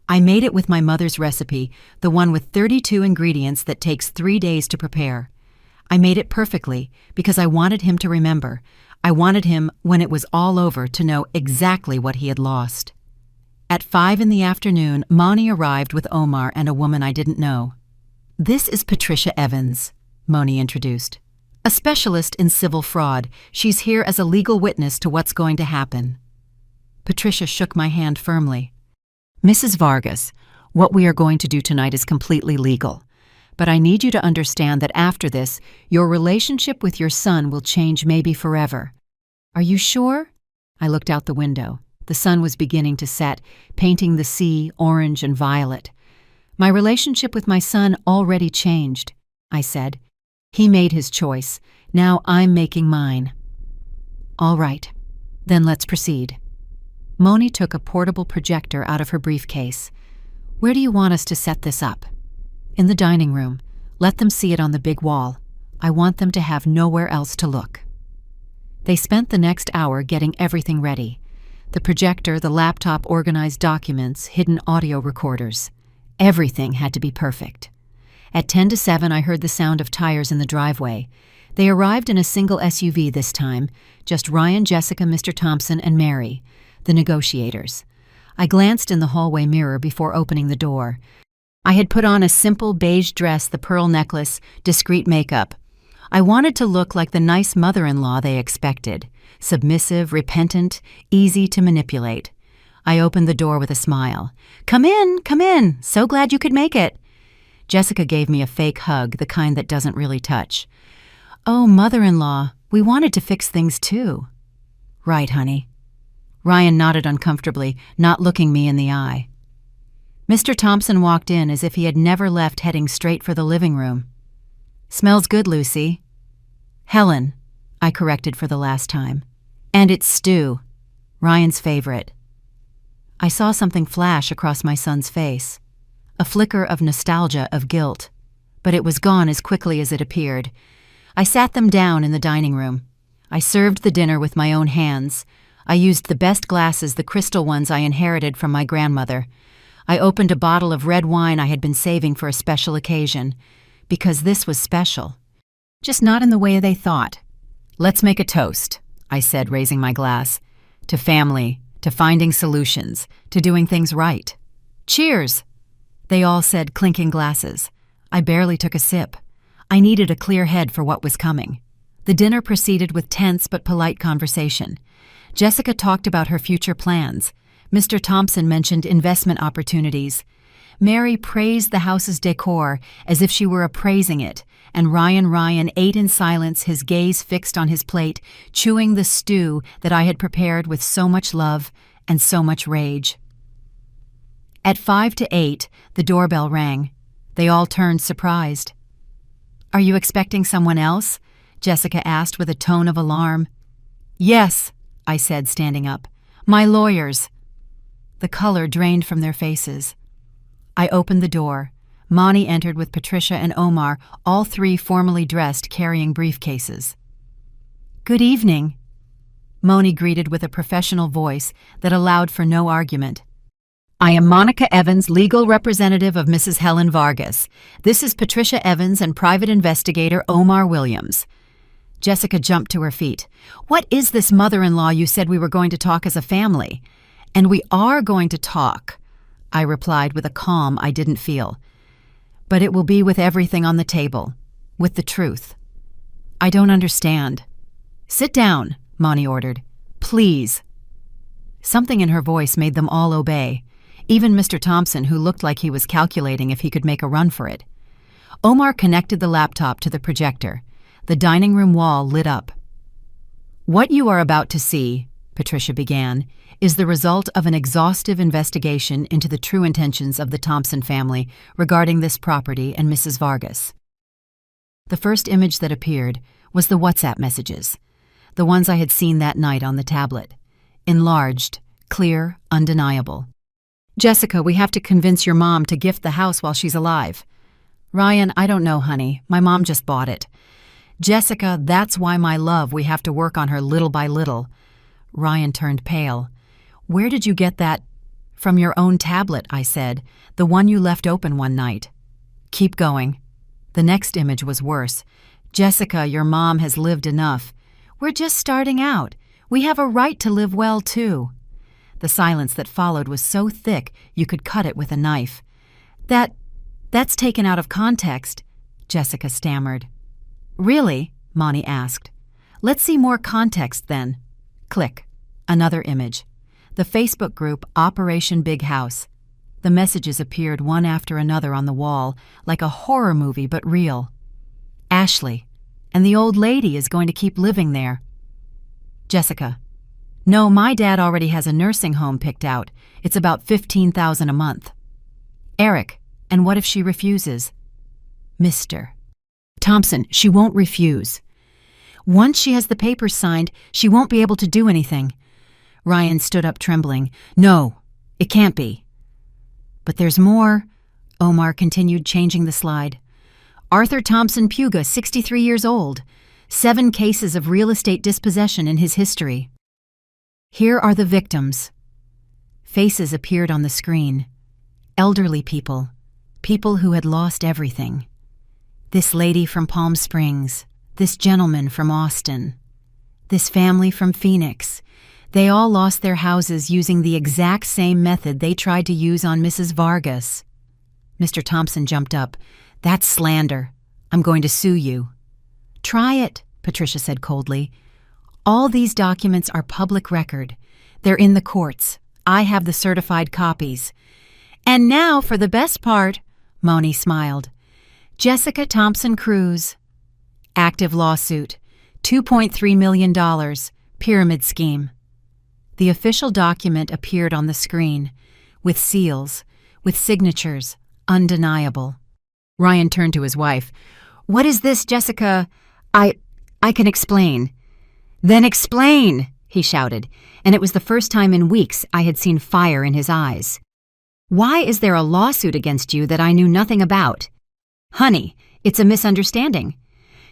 I made it with my mother's recipe, the one with 32 ingredients that takes 3 days to prepare. I made it perfectly because I wanted him to remember. I wanted him, when it was all over, to know exactly what he had lost. At 5 in the afternoon, Moni arrived with Omar and a woman I didn't know. This is Patricia Evans, Moni introduced. A specialist in civil fraud. She's here as a legal witness to what's going to happen. Patricia shook my hand firmly. Mrs. Vargas, what we are going to do tonight is completely legal. But I need you to understand that after this, your relationship with your son will change maybe forever. Are you sure? I looked out the window. The sun was beginning to set, painting the sea orange and violet. My relationship with my son already changed, I said. He made his choice. Now I'm making mine. All right. Then let's proceed. Moni took a portable projector out of her briefcase. Where do you want us to set this up? In the dining room. Let them see it on the big wall. I want them to have nowhere else to look. They spent the next hour getting everything ready. The projector, the laptop, organized documents, hidden audio recorders. Everything had to be perfect. At 10 to 7, I heard the sound of tires in the driveway. They arrived in a single SUV this time, just Ryan, Jessica, Mr. Thompson, and Mary, the negotiators. I glanced in the hallway mirror before opening the door. I had put on a simple beige dress, the pearl necklace, discreet makeup. I wanted to look like the nice mother-in-law they expected, submissive, repentant, easy to manipulate. I opened the door with a smile. Come in, so glad you could make it." Jessica gave me a fake hug, the kind that doesn't really touch. "Oh, mother-in-law, we wanted to fix things too." "Right, honey." Ryan nodded uncomfortably, not looking me in the eye. Mr. Thompson walked in as if he had never left, heading straight for the living room. "Smells good, Lucy." "Helen," I corrected for the last time. "And it's stew, Ryan's favorite." I saw something flash across my son's face. A flicker of nostalgia, of guilt. But it was gone as quickly as it appeared. I sat them down in the dining room. I served the dinner with my own hands. I used the best glasses, the crystal ones I inherited from my grandmother. I opened a bottle of red wine I had been saving for a special occasion. Because this was special. Just not in the way they thought. "Let's make a toast," I said, raising my glass. "To family, to finding solutions, to doing things right. Cheers!" They all said, clinking glasses. I barely took a sip. I needed a clear head for what was coming. The dinner proceeded with tense but polite conversation. Jessica talked about her future plans. Mr. Thompson mentioned investment opportunities. Mary praised the house's decor as if she were appraising it, and Ryan ate in silence, his gaze fixed on his plate, chewing the stew that I had prepared with so much love and so much rage. At 5 to 8, the doorbell rang. They all turned, surprised. "Are you expecting someone else?" Jessica asked with a tone of alarm. "Yes," I said, standing up. "My lawyers." The color drained from their faces. I opened the door. Monty entered with Patricia and Omar, all three formally dressed, carrying briefcases. "Good evening," Moni greeted with a professional voice that allowed for no argument. "I am Monica Evans, legal representative of Mrs. Helen Vargas. This is Patricia Evans and private investigator Omar Williams." Jessica jumped to her feet. "What is this mother-in-law? You said we were going to talk as a family." "And we are going to talk," I replied with a calm I didn't feel. "But it will be with everything on the table, with the truth." "I don't understand." "Sit down," Moni ordered. "Please." Something in her voice made them all obey, even Mr. Thompson, who looked like he was calculating if he could make a run for it. Omar connected the laptop to the projector. The dining room wall lit up. "What you are about to see," Patricia began, "is the result of an exhaustive investigation into the true intentions of the Thompson family regarding this property and Mrs. Vargas." The first image that appeared was the WhatsApp messages, the ones I had seen that night on the tablet. Enlarged, clear, undeniable. "Jessica, we have to convince your mom to gift the house while she's alive." "Ryan, I don't know, honey. My mom just bought it." "Jessica, that's why, my love, we have to work on her little by little." Ryan turned pale. "Where did you get that?" "From your own tablet," I said, "the one you left open one night." "Keep going." The next image was worse. "Jessica, your mom has lived enough. We're just starting out. We have a right to live well, too." The silence that followed was so thick you could cut it with a knife. That's taken out of context," Jessica stammered. "Really?" Moni asked. "Let's see more context then." Click. Another image. The Facebook group Operation Big House. The messages appeared one after another on the wall, like a horror movie but real. "Ashley. And the old lady is going to keep living there." Jessica. "No, my dad already has a nursing home picked out. It's about $15,000 a month." Eric. "And what if she refuses?" Mr. Thompson, "She won't refuse. Once she has the papers signed, she won't be able to do anything." Ryan stood up trembling. "No, it can't be." "But there's more," Omar continued, changing the slide. "Arthur Thompson Puga, 63 years old. 7 cases of real estate dispossession in his history. Here are the victims. Faces appeared on the screen. Elderly people. People who had lost everything. This lady from Palm Springs. This gentleman from Austin. This family from Phoenix. They all lost their houses using the exact same method they tried to use on Mrs. Vargas. Mr. Thompson jumped up. That's slander. I'm going to sue you. Try it, Patricia said coldly. All these documents are public record. They're in the courts. I have the certified copies. And now for the best part, Moni smiled. Jessica Thompson Cruz. Active lawsuit. $2.3 million. Pyramid scheme. The official document appeared on the screen, with seals, with signatures, undeniable. Ryan turned to his wife. What is this, Jessica? I can explain. Then explain, he shouted, and it was the first time in weeks I had seen fire in his eyes. Why is there a lawsuit against you that I knew nothing about? Honey, it's a misunderstanding.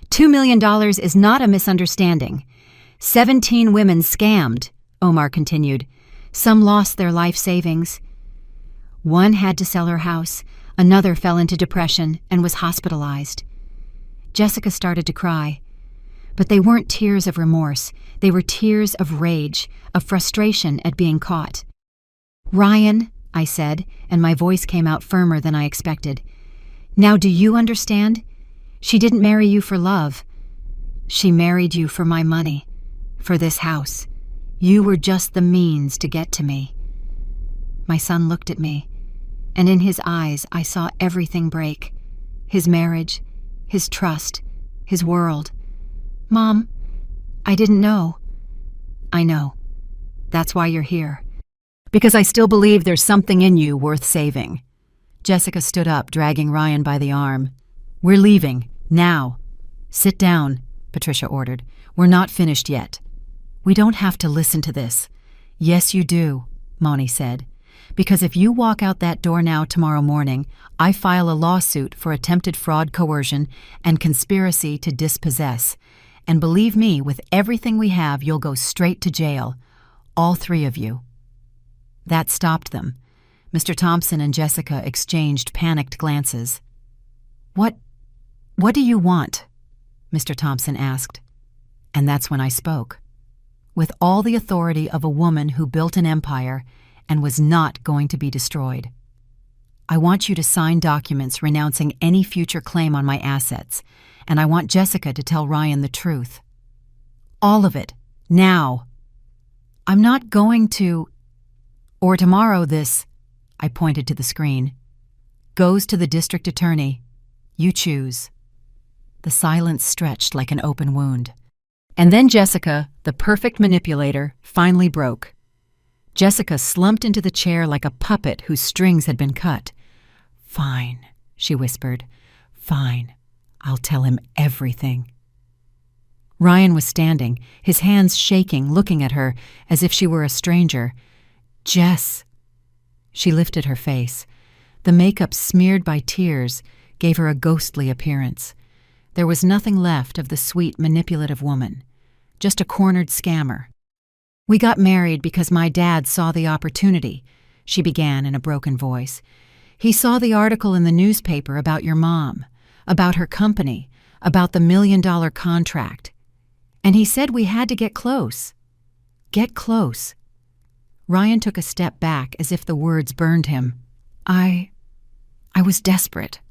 $2 million is not a misunderstanding. 17 women scammed, Omar continued. Some lost their life savings. One had to sell her house. Another fell into depression and was hospitalized. Jessica started to cry. But they weren't tears of remorse. They were tears of rage, of frustration at being caught. Ryan, I said, and my voice came out firmer than I expected. Now do you understand? She didn't marry you for love. She married you for my money, for this house. You were just the means to get to me. My son looked at me, and in his eyes I saw everything break. His marriage, his trust, his world. Mom, I didn't know. I know. That's why you're here. Because I still believe there's something in you worth saving. Jessica stood up, dragging Ryan by the arm. We're leaving, now. Sit down, Patricia ordered. We're not finished yet. We don't have to listen to this. Yes, you do, Moni said. Because if you walk out that door now tomorrow morning, I file a lawsuit for attempted fraud, coercion, and conspiracy to dispossess. And believe me, with everything we have, you'll go straight to jail. All three of you. That stopped them. Mr. Thompson and Jessica exchanged panicked glances. What do you want? Mr. Thompson asked. And that's when I spoke. With all the authority of a woman who built an empire and was not going to be destroyed. I want you to sign documents renouncing any future claim on my assets, and I want Jessica to tell Ryan the truth. All of it, now. I'm not going to... Or tomorrow this, I pointed to the screen, goes to the district attorney. You choose. The silence stretched like an open wound. And then Jessica, the perfect manipulator, finally broke. Jessica slumped into the chair like a puppet whose strings had been cut. Fine, she whispered. Fine. I'll tell him everything. Ryan was standing, his hands shaking, looking at her as if she were a stranger. Jess. She lifted her face. The makeup smeared by tears gave her a ghostly appearance. There was nothing left of the sweet, manipulative woman, just a cornered scammer. We got married because my dad saw the opportunity, she began in a broken voice. He saw the article in the newspaper about your mom, about her company, about the $1 million contract. And he said we had to get close. Get close. Ryan took a step back as if the words burned him. I was desperate.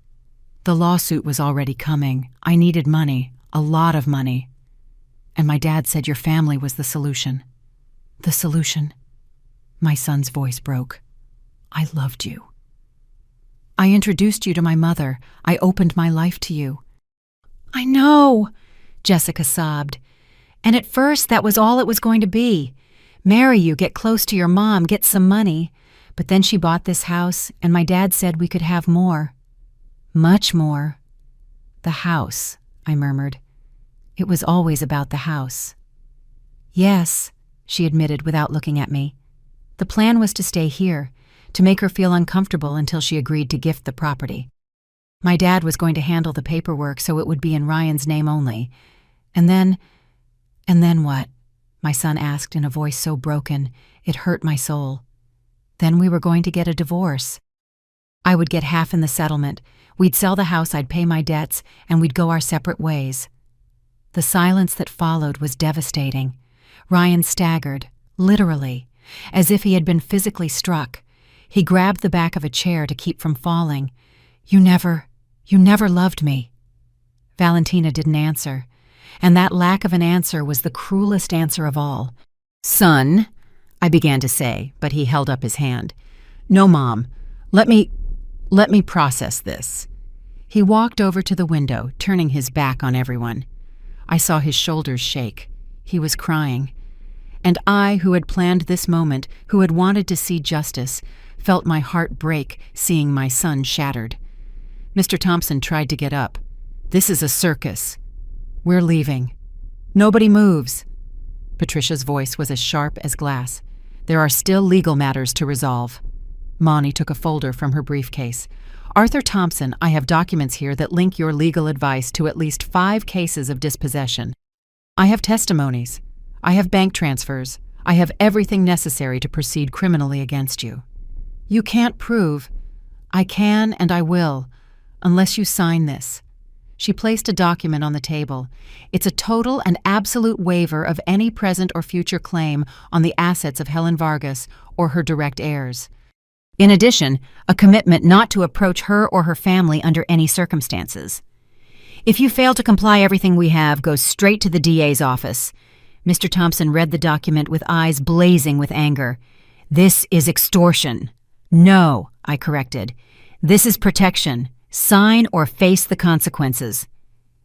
The lawsuit was already coming. I needed money, a lot of money. And my dad said your family was the solution. The solution. My son's voice broke. I loved you. I introduced you to my mother. I opened my life to you. I know, Jessica sobbed. And at first that was all it was going to be. Marry you, get close to your mom, get some money. But then she bought this house, and my dad said we could have more. Much more. The house, I murmured. It was always about the house. Yes, she admitted without looking at me. The plan was to stay here, to make her feel uncomfortable until she agreed to gift the property. My dad was going to handle the paperwork so it would be in Ryan's name only. And then what? my son asked in a voice so broken, it hurt my soul. Then we were going to get a divorce. I would get half in the settlement, we'd sell the house, I'd pay my debts, and we'd go our separate ways. The silence that followed was devastating. Ryan staggered, literally, as if he had been physically struck. He grabbed the back of a chair to keep from falling. You never loved me." Valentina didn't answer, and that lack of an answer was the cruelest answer of all. "Son," I began to say, but he held up his hand. "No, Mom. Let me process this." He walked over to the window, turning his back on everyone. I saw his shoulders shake. He was crying. And I, who had planned this moment, who had wanted to see justice, felt my heart break seeing my son shattered. Mr. Thompson tried to get up. "This is a circus. We're leaving. Nobody moves." Patricia's voice was as sharp as glass. "There are still legal matters to resolve." Monty took a folder from her briefcase. "Arthur Thompson, I have documents here that link your legal advice to at least 5 cases of dispossession. I have testimonies. I have bank transfers. I have everything necessary to proceed criminally against you. You can't prove. I can and I will, unless you sign this." She placed a document on the table. "It's a total and absolute waiver of any present or future claim on the assets of Helen Vargas or her direct heirs. In addition, a commitment not to approach her or her family under any circumstances. If you fail to comply, everything we have goes straight to the DA's office." Mr. Thompson read the document with eyes blazing with anger. "This is extortion." "No," I corrected. "This is protection. Sign or face the consequences.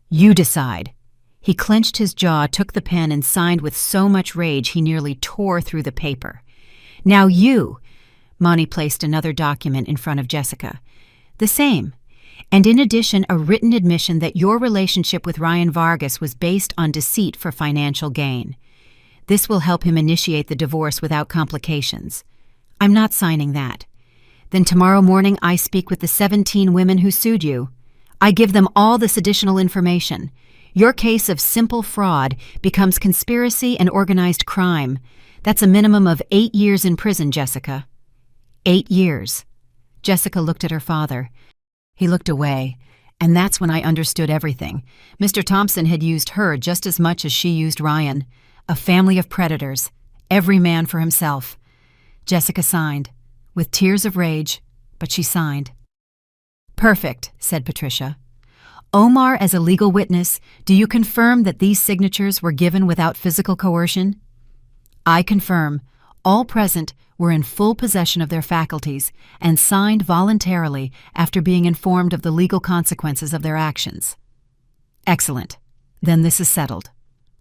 You decide." He clenched his jaw, took the pen, and signed with so much rage he nearly tore through the paper. "Now you," Monty placed another document in front of Jessica. "The same. And in addition, a written admission that your relationship with Ryan Vargas was based on deceit for financial gain. This will help him initiate the divorce without complications. I'm not signing that. Then tomorrow morning I speak with the 17 women who sued you. I give them all this additional information. Your case of simple fraud becomes conspiracy and organized crime. That's a minimum of 8 years in prison, Jessica." 8 years. Jessica looked at her father. He looked away, and that's when I understood everything. Mr. Thompson had used her just as much as she used Ryan. A family of predators, every man for himself. Jessica signed, with tears of rage, but she signed. "Perfect," said Patricia. "Omar, as a legal witness, do you confirm that these signatures were given without physical coercion?" "I confirm. All present were in full possession of their faculties and signed voluntarily after being informed of the legal consequences of their actions." "Excellent. Then this is settled."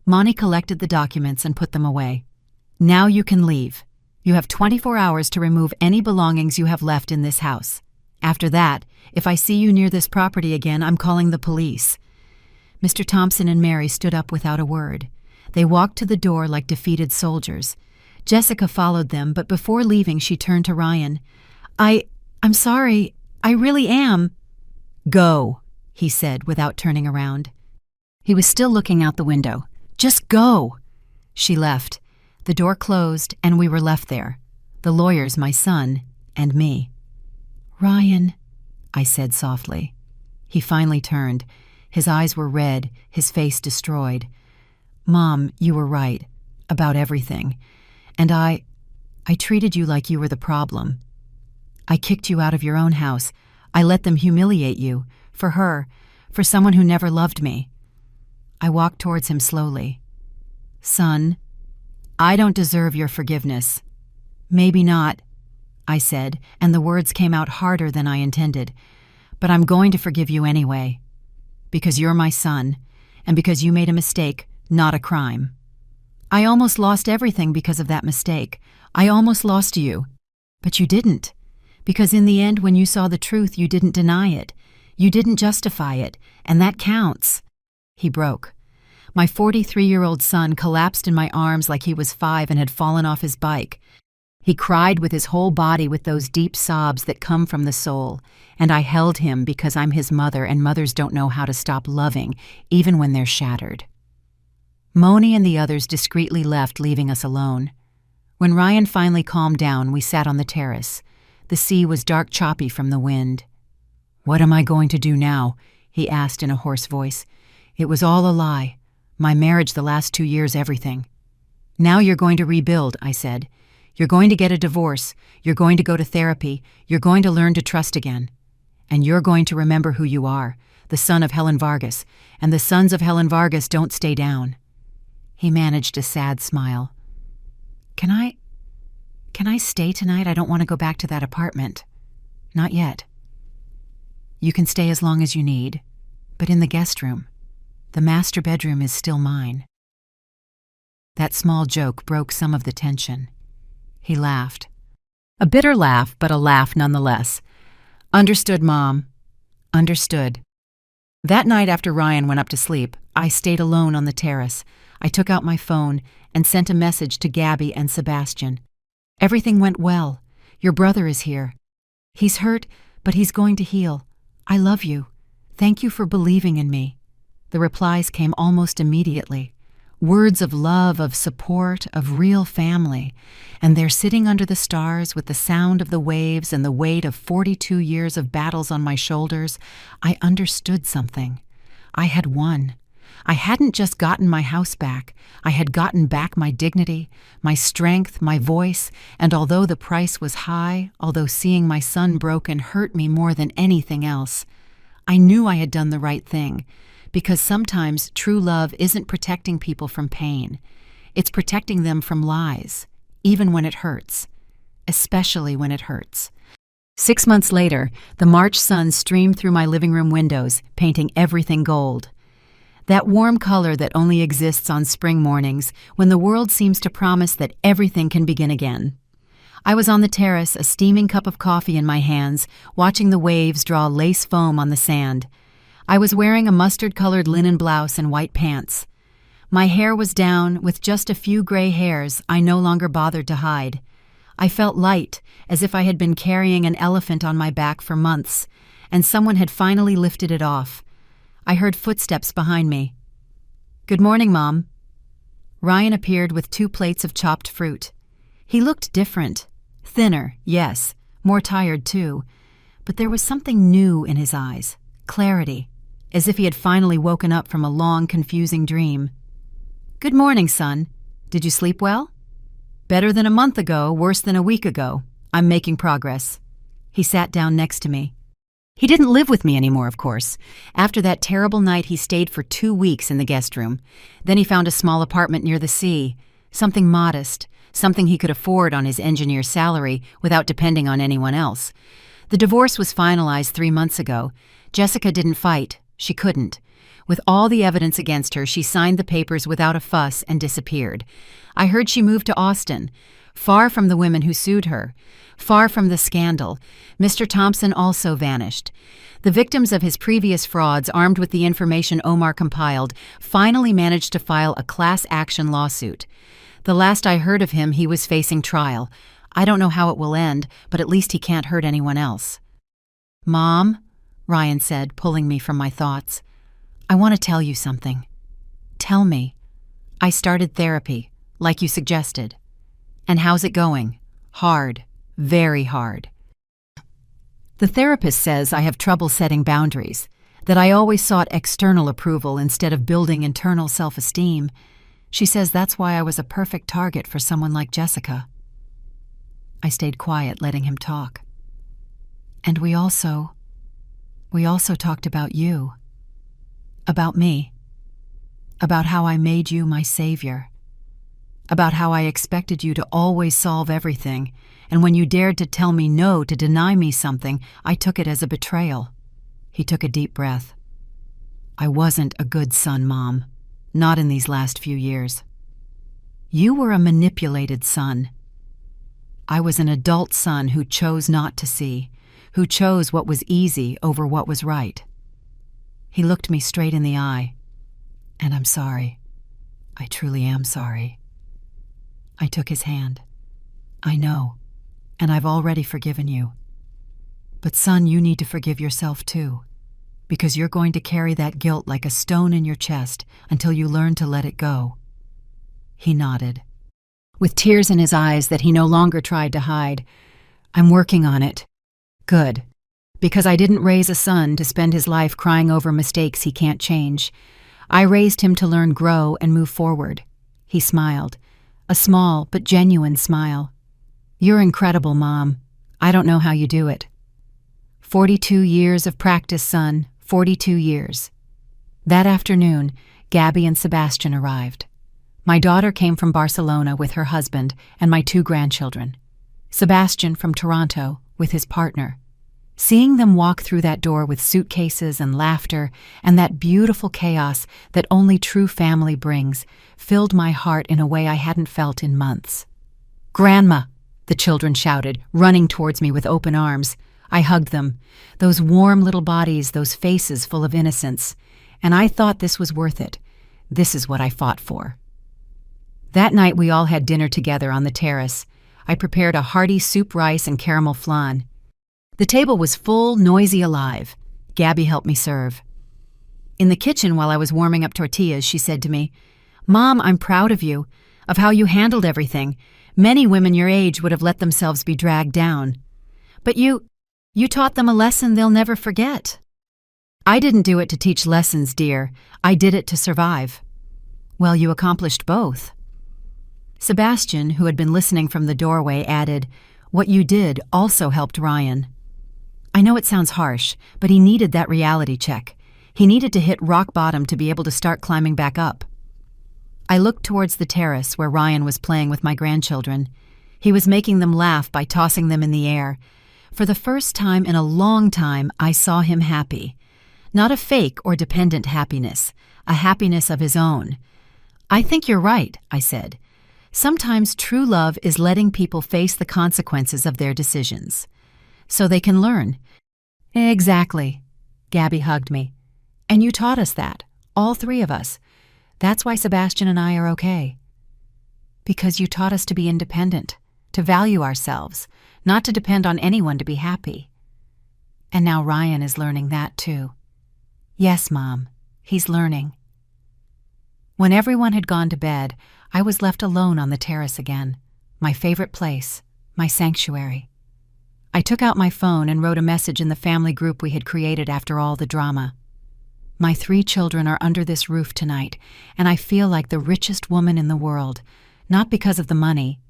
Monty collected the documents and put them away. "Now you can leave. You have 24 hours to remove any belongings you have left in this house. After that, if I see you near this property again, I'm calling the police." Mr. Thompson and Mary stood up without a word. They walked to the door like defeated soldiers. Jessica followed them, but before leaving she turned to Ryan. I'm sorry. I really am." "Go," he said without turning around. He was still looking out the window. "Just go." She left. The door closed, and we were left there. The lawyers, my son, and me. "Ryan," I said softly. He finally turned. His eyes were red, his face destroyed. "Mom, you were right. About everything. And I treated you like you were the problem. I kicked you out of your own house. I let them humiliate you. For her. For someone who never loved me." I walked towards him slowly. "Son, I don't deserve your forgiveness." "Maybe not," I said, and the words came out harder than I intended. "But I'm going to forgive you anyway. Because you're my son, and because you made a mistake, not a crime. I almost lost everything because of that mistake. I almost lost you. But you didn't. Because in the end, when you saw the truth, you didn't deny it. You didn't justify it, and that counts." He broke. My 43-year-old son collapsed in my arms like he was 5 and had fallen off his bike. He cried with his whole body with those deep sobs that come from the soul, and I held him because I'm his mother, and mothers don't know how to stop loving, even when they're shattered. Moni and the others discreetly left, leaving us alone. When Ryan finally calmed down, we sat on the terrace. The sea was dark, choppy from the wind. "What am I going to do now?" he asked in a hoarse voice. "It was all a lie. My marriage the last 2 years, everything." "Now you're going to rebuild," I said. "You're going to get a divorce. You're going to go to therapy. You're going to learn to trust again. And you're going to remember who you are, the son of Helen Vargas, and the sons of Helen Vargas don't stay down." He managed a sad smile. Can I stay tonight? I don't want to go back to that apartment." "Not yet." "You can stay as long as you need, but in the guest room. The master bedroom is still mine." That small joke broke some of the tension. He laughed. A bitter laugh, but a laugh nonetheless. "Understood, Mom. Understood." That night after Ryan went up to sleep, I stayed alone on the terrace. I took out my phone and sent a message to Gabby and Sebastian. "Everything went well. Your brother is here. He's hurt, but he's going to heal. I love you. Thank you for believing in me." The replies came almost immediately. Words of love, of support, of real family. And there, sitting under the stars with the sound of the waves and the weight of 42 years of battles on my shoulders, I understood something. I had won. I hadn't just gotten my house back. I had gotten back my dignity, my strength, my voice, and although the price was high, although seeing my son broken hurt me more than anything else, I knew I had done the right thing, because sometimes true love isn't protecting people from pain. It's protecting them from lies, even when it hurts, especially when it hurts. 6 months later, the March sun streamed through my living room windows, painting everything gold. That warm color that only exists on spring mornings when the world seems to promise that everything can begin again. I was on the terrace, a steaming cup of coffee in my hands, watching the waves draw lace foam on the sand. I was wearing a mustard-colored linen blouse and white pants. My hair was down, with just a few gray hairs I no longer bothered to hide. I felt light, as if I had been carrying an elephant on my back for months, and someone had finally lifted it off. I heard footsteps behind me. "Good morning, Mom." Ryan appeared with 2 plates of chopped fruit. He looked different. Thinner, yes, more tired too. But there was something new in his eyes, clarity, as if he had finally woken up from a long, confusing dream. "Good morning, son. Did you sleep well?" "Better than a month ago, worse than a week ago. I'm making progress." He sat down next to me. He didn't live with me anymore, of course. After that terrible night, he stayed for 2 weeks in the guest room. Then he found a small apartment near the sea, something modest, something he could afford on his engineer's salary without depending on anyone else. The divorce was finalized 3 months ago. Jessica didn't fight. She couldn't. With all the evidence against her, she signed the papers without a fuss and disappeared. I heard she moved to Austin, far from the women who sued her, far from the scandal. Mr. Thompson also vanished. The victims of his previous frauds, armed with the information Omar compiled, finally managed to file a class action lawsuit. The last I heard of him, he was facing trial. I don't know how it will end, but at least he can't hurt anyone else. "Mom," Ryan said, pulling me from my thoughts, "I want to tell you something." "Tell me." "I started therapy, like you suggested." "And how's it going?" "Hard. Very hard." The therapist says I have trouble setting boundaries, that I always sought external approval instead of building internal self-esteem. She says that's why I was a perfect target for someone like Jessica. I stayed quiet, letting him talk. "And we also talked about you. About me. About how I made you my savior. About how I expected you to always solve everything, and when you dared to tell me no, to deny me something, I took it as a betrayal." He took a deep breath. "I wasn't a good son, Mom. Not in these last few years. You were a manipulated son. I was an adult son who chose not to see, who chose what was easy over what was right." He looked me straight in the eye. "And I'm sorry. I truly am sorry." I took his hand. "I know, and I've already forgiven you. But son, you need to forgive yourself too, because you're going to carry that guilt like a stone in your chest until you learn to let it go. He nodded, with tears in his eyes that he no longer tried to hide. I'm working on it. Good. Because I didn't raise a son to spend his life crying over mistakes he can't change. I raised him to learn, grow, and move forward. He smiled, a small but genuine smile. You're incredible, Mom. I don't know how you do it. 42 years of practice, son, 42 years. That afternoon, Gabby and Sebastian arrived. My daughter came from Barcelona with her husband and my 2 grandchildren. Sebastian from Toronto with his partner. Seeing them walk through that door with suitcases and laughter and that beautiful chaos that only true family brings filled my heart in a way I hadn't felt in months. Grandma, the children shouted, running towards me with open arms. I hugged them, those warm little bodies, those faces full of innocence, and I thought this was worth it. This is what I fought for. That night we all had dinner together on the terrace. I prepared a hearty soup, rice, and caramel flan. The table was full, noisy, alive. Gabby helped me serve. In the kitchen, while I was warming up tortillas, she said to me, Mom, I'm proud of you, of how you handled everything. Many women your age would have let themselves be dragged down. But you taught them a lesson they'll never forget. I didn't do it to teach lessons, dear. I did it to survive. Well, you accomplished both. Sebastian, who had been listening from the doorway, added, What you did also helped Ryan. I know it sounds harsh, but he needed that reality check. He needed to hit rock bottom to be able to start climbing back up. I looked towards the terrace where Ryan was playing with my grandchildren. He was making them laugh by tossing them in the air. For the first time in a long time, I saw him happy. Not a fake or dependent happiness, a happiness of his own. I think you're right, I said. Sometimes true love is letting people face the consequences of their decisions, so they can learn. Exactly. Gabby hugged me. And you taught us that, all 3 of us. That's why Sebastian and I are okay. Because you taught us to be independent, to value ourselves, not to depend on anyone to be happy. And now Ryan is learning that too. Yes, Mom, he's learning. When everyone had gone to bed, I was left alone on the terrace again, my favorite place, my sanctuary. I took out my phone and wrote a message in the family group we had created after all the drama. My 3 children are under this roof tonight, and I feel like the richest woman in the world, not because of the money,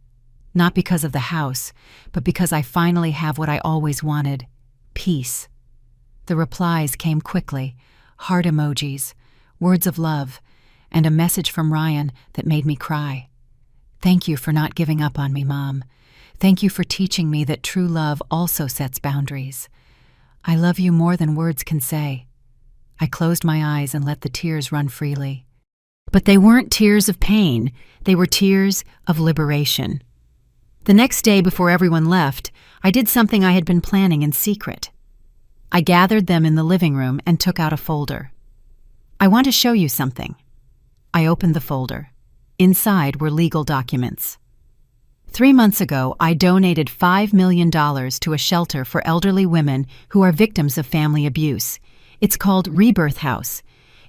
not because of the house, but because I finally have what I always wanted, peace. The replies came quickly, heart emojis, words of love, and a message from Ryan that made me cry. Thank you for not giving up on me, Mom. Thank you for teaching me that true love also sets boundaries. I love you more than words can say. I closed my eyes and let the tears run freely. But they weren't tears of pain. They were tears of liberation. The next day, before everyone left, I did something I had been planning in secret. I gathered them in the living room and took out a folder. I want to show you something. I opened the folder. Inside were legal documents. 3 months ago, I donated $5 million to a shelter for elderly women who are victims of family abuse. It's called Rebirth House.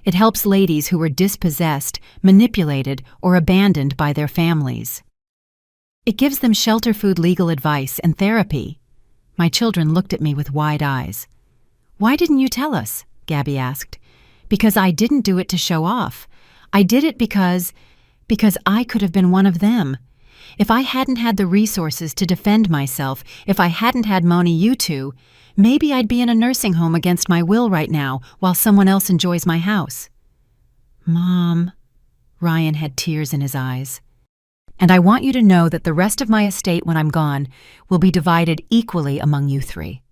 It helps ladies who were dispossessed, manipulated, or abandoned by their families. It gives them shelter, food, legal advice, and therapy. My children looked at me with wide eyes. Why didn't you tell us? Gabby asked. Because I didn't do it to show off. I did it because I could have been one of them. If I hadn't had the resources to defend myself, if I hadn't had Moni, you two, maybe I'd be in a nursing home against my will right now while someone else enjoys my house. Mom, Ryan had tears in his eyes. And I want you to know that the rest of my estate when I'm gone will be divided equally among you 3.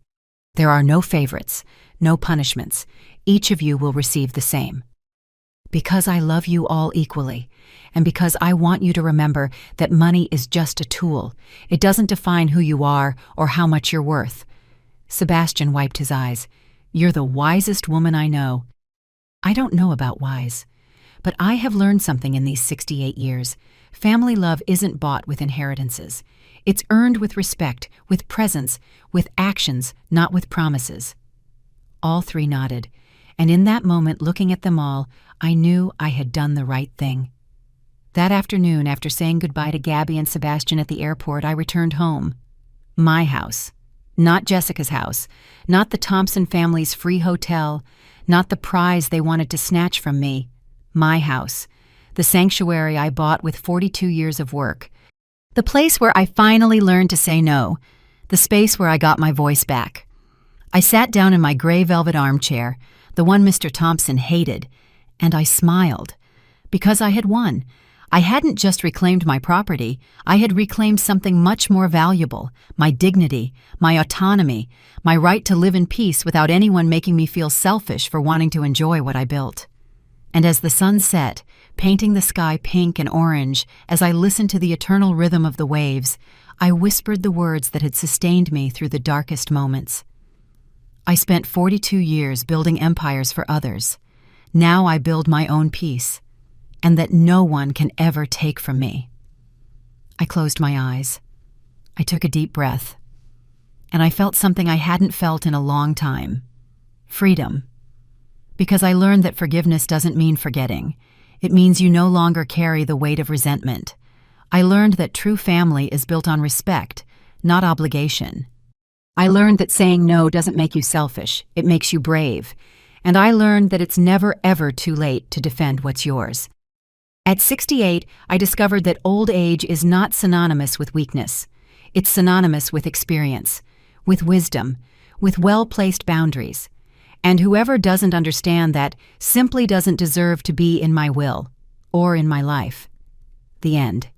There are no favorites, no punishments. Each of you will receive the same. Because I love you all equally, and because I want you to remember that money is just a tool. It doesn't define who you are or how much you're worth. Sebastian wiped his eyes. You're the wisest woman I know. I don't know about wise, but I have learned something in these 68 years. Family love isn't bought with inheritances. It's earned with respect, with presence, with actions, not with promises. All 3 nodded, and in that moment, looking at them all, I knew I had done the right thing. That afternoon, after saying goodbye to Gabby and Sebastian at the airport, I returned home. My house. Not Jessica's house. Not the Thompson family's free hotel. Not the prize they wanted to snatch from me. My house. The sanctuary I bought with 42 years of work. The place where I finally learned to say no. The space where I got my voice back. I sat down in my gray velvet armchair, the one Mr. Thompson hated, and I smiled. Because I had won. I hadn't just reclaimed my property, I had reclaimed something much more valuable, my dignity, my autonomy, my right to live in peace without anyone making me feel selfish for wanting to enjoy what I built. And as the sun set, painting the sky pink and orange, as I listened to the eternal rhythm of the waves, I whispered the words that had sustained me through the darkest moments. I spent 42 years building empires for others. Now I build my own peace. And that no one can ever take from me. I closed my eyes. I took a deep breath. And I felt something I hadn't felt in a long time. Freedom. Because I learned that forgiveness doesn't mean forgetting. It means you no longer carry the weight of resentment. I learned that true family is built on respect, not obligation. I learned that saying no doesn't make you selfish, it makes you brave. And I learned that it's never ever too late to defend what's yours. At 68, I discovered that old age is not synonymous with weakness. It's synonymous with experience, with wisdom, with well-placed boundaries. And whoever doesn't understand that simply doesn't deserve to be in my will or in my life. The end.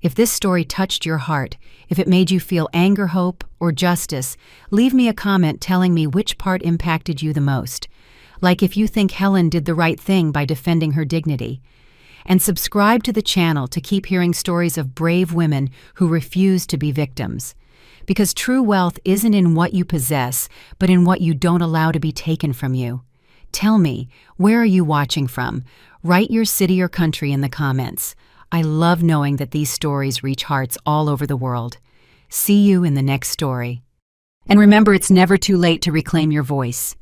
If this story touched your heart, if it made you feel anger, hope, or justice, leave me a comment telling me which part impacted you the most. Like if you think Helen did the right thing by defending her dignity. And subscribe to the channel to keep hearing stories of brave women who refuse to be victims. Because true wealth isn't in what you possess, but in what you don't allow to be taken from you. Tell me, where are you watching from? Write your city or country in the comments. I love knowing that these stories reach hearts all over the world. See you in the next story. And remember, it's never too late to reclaim your voice.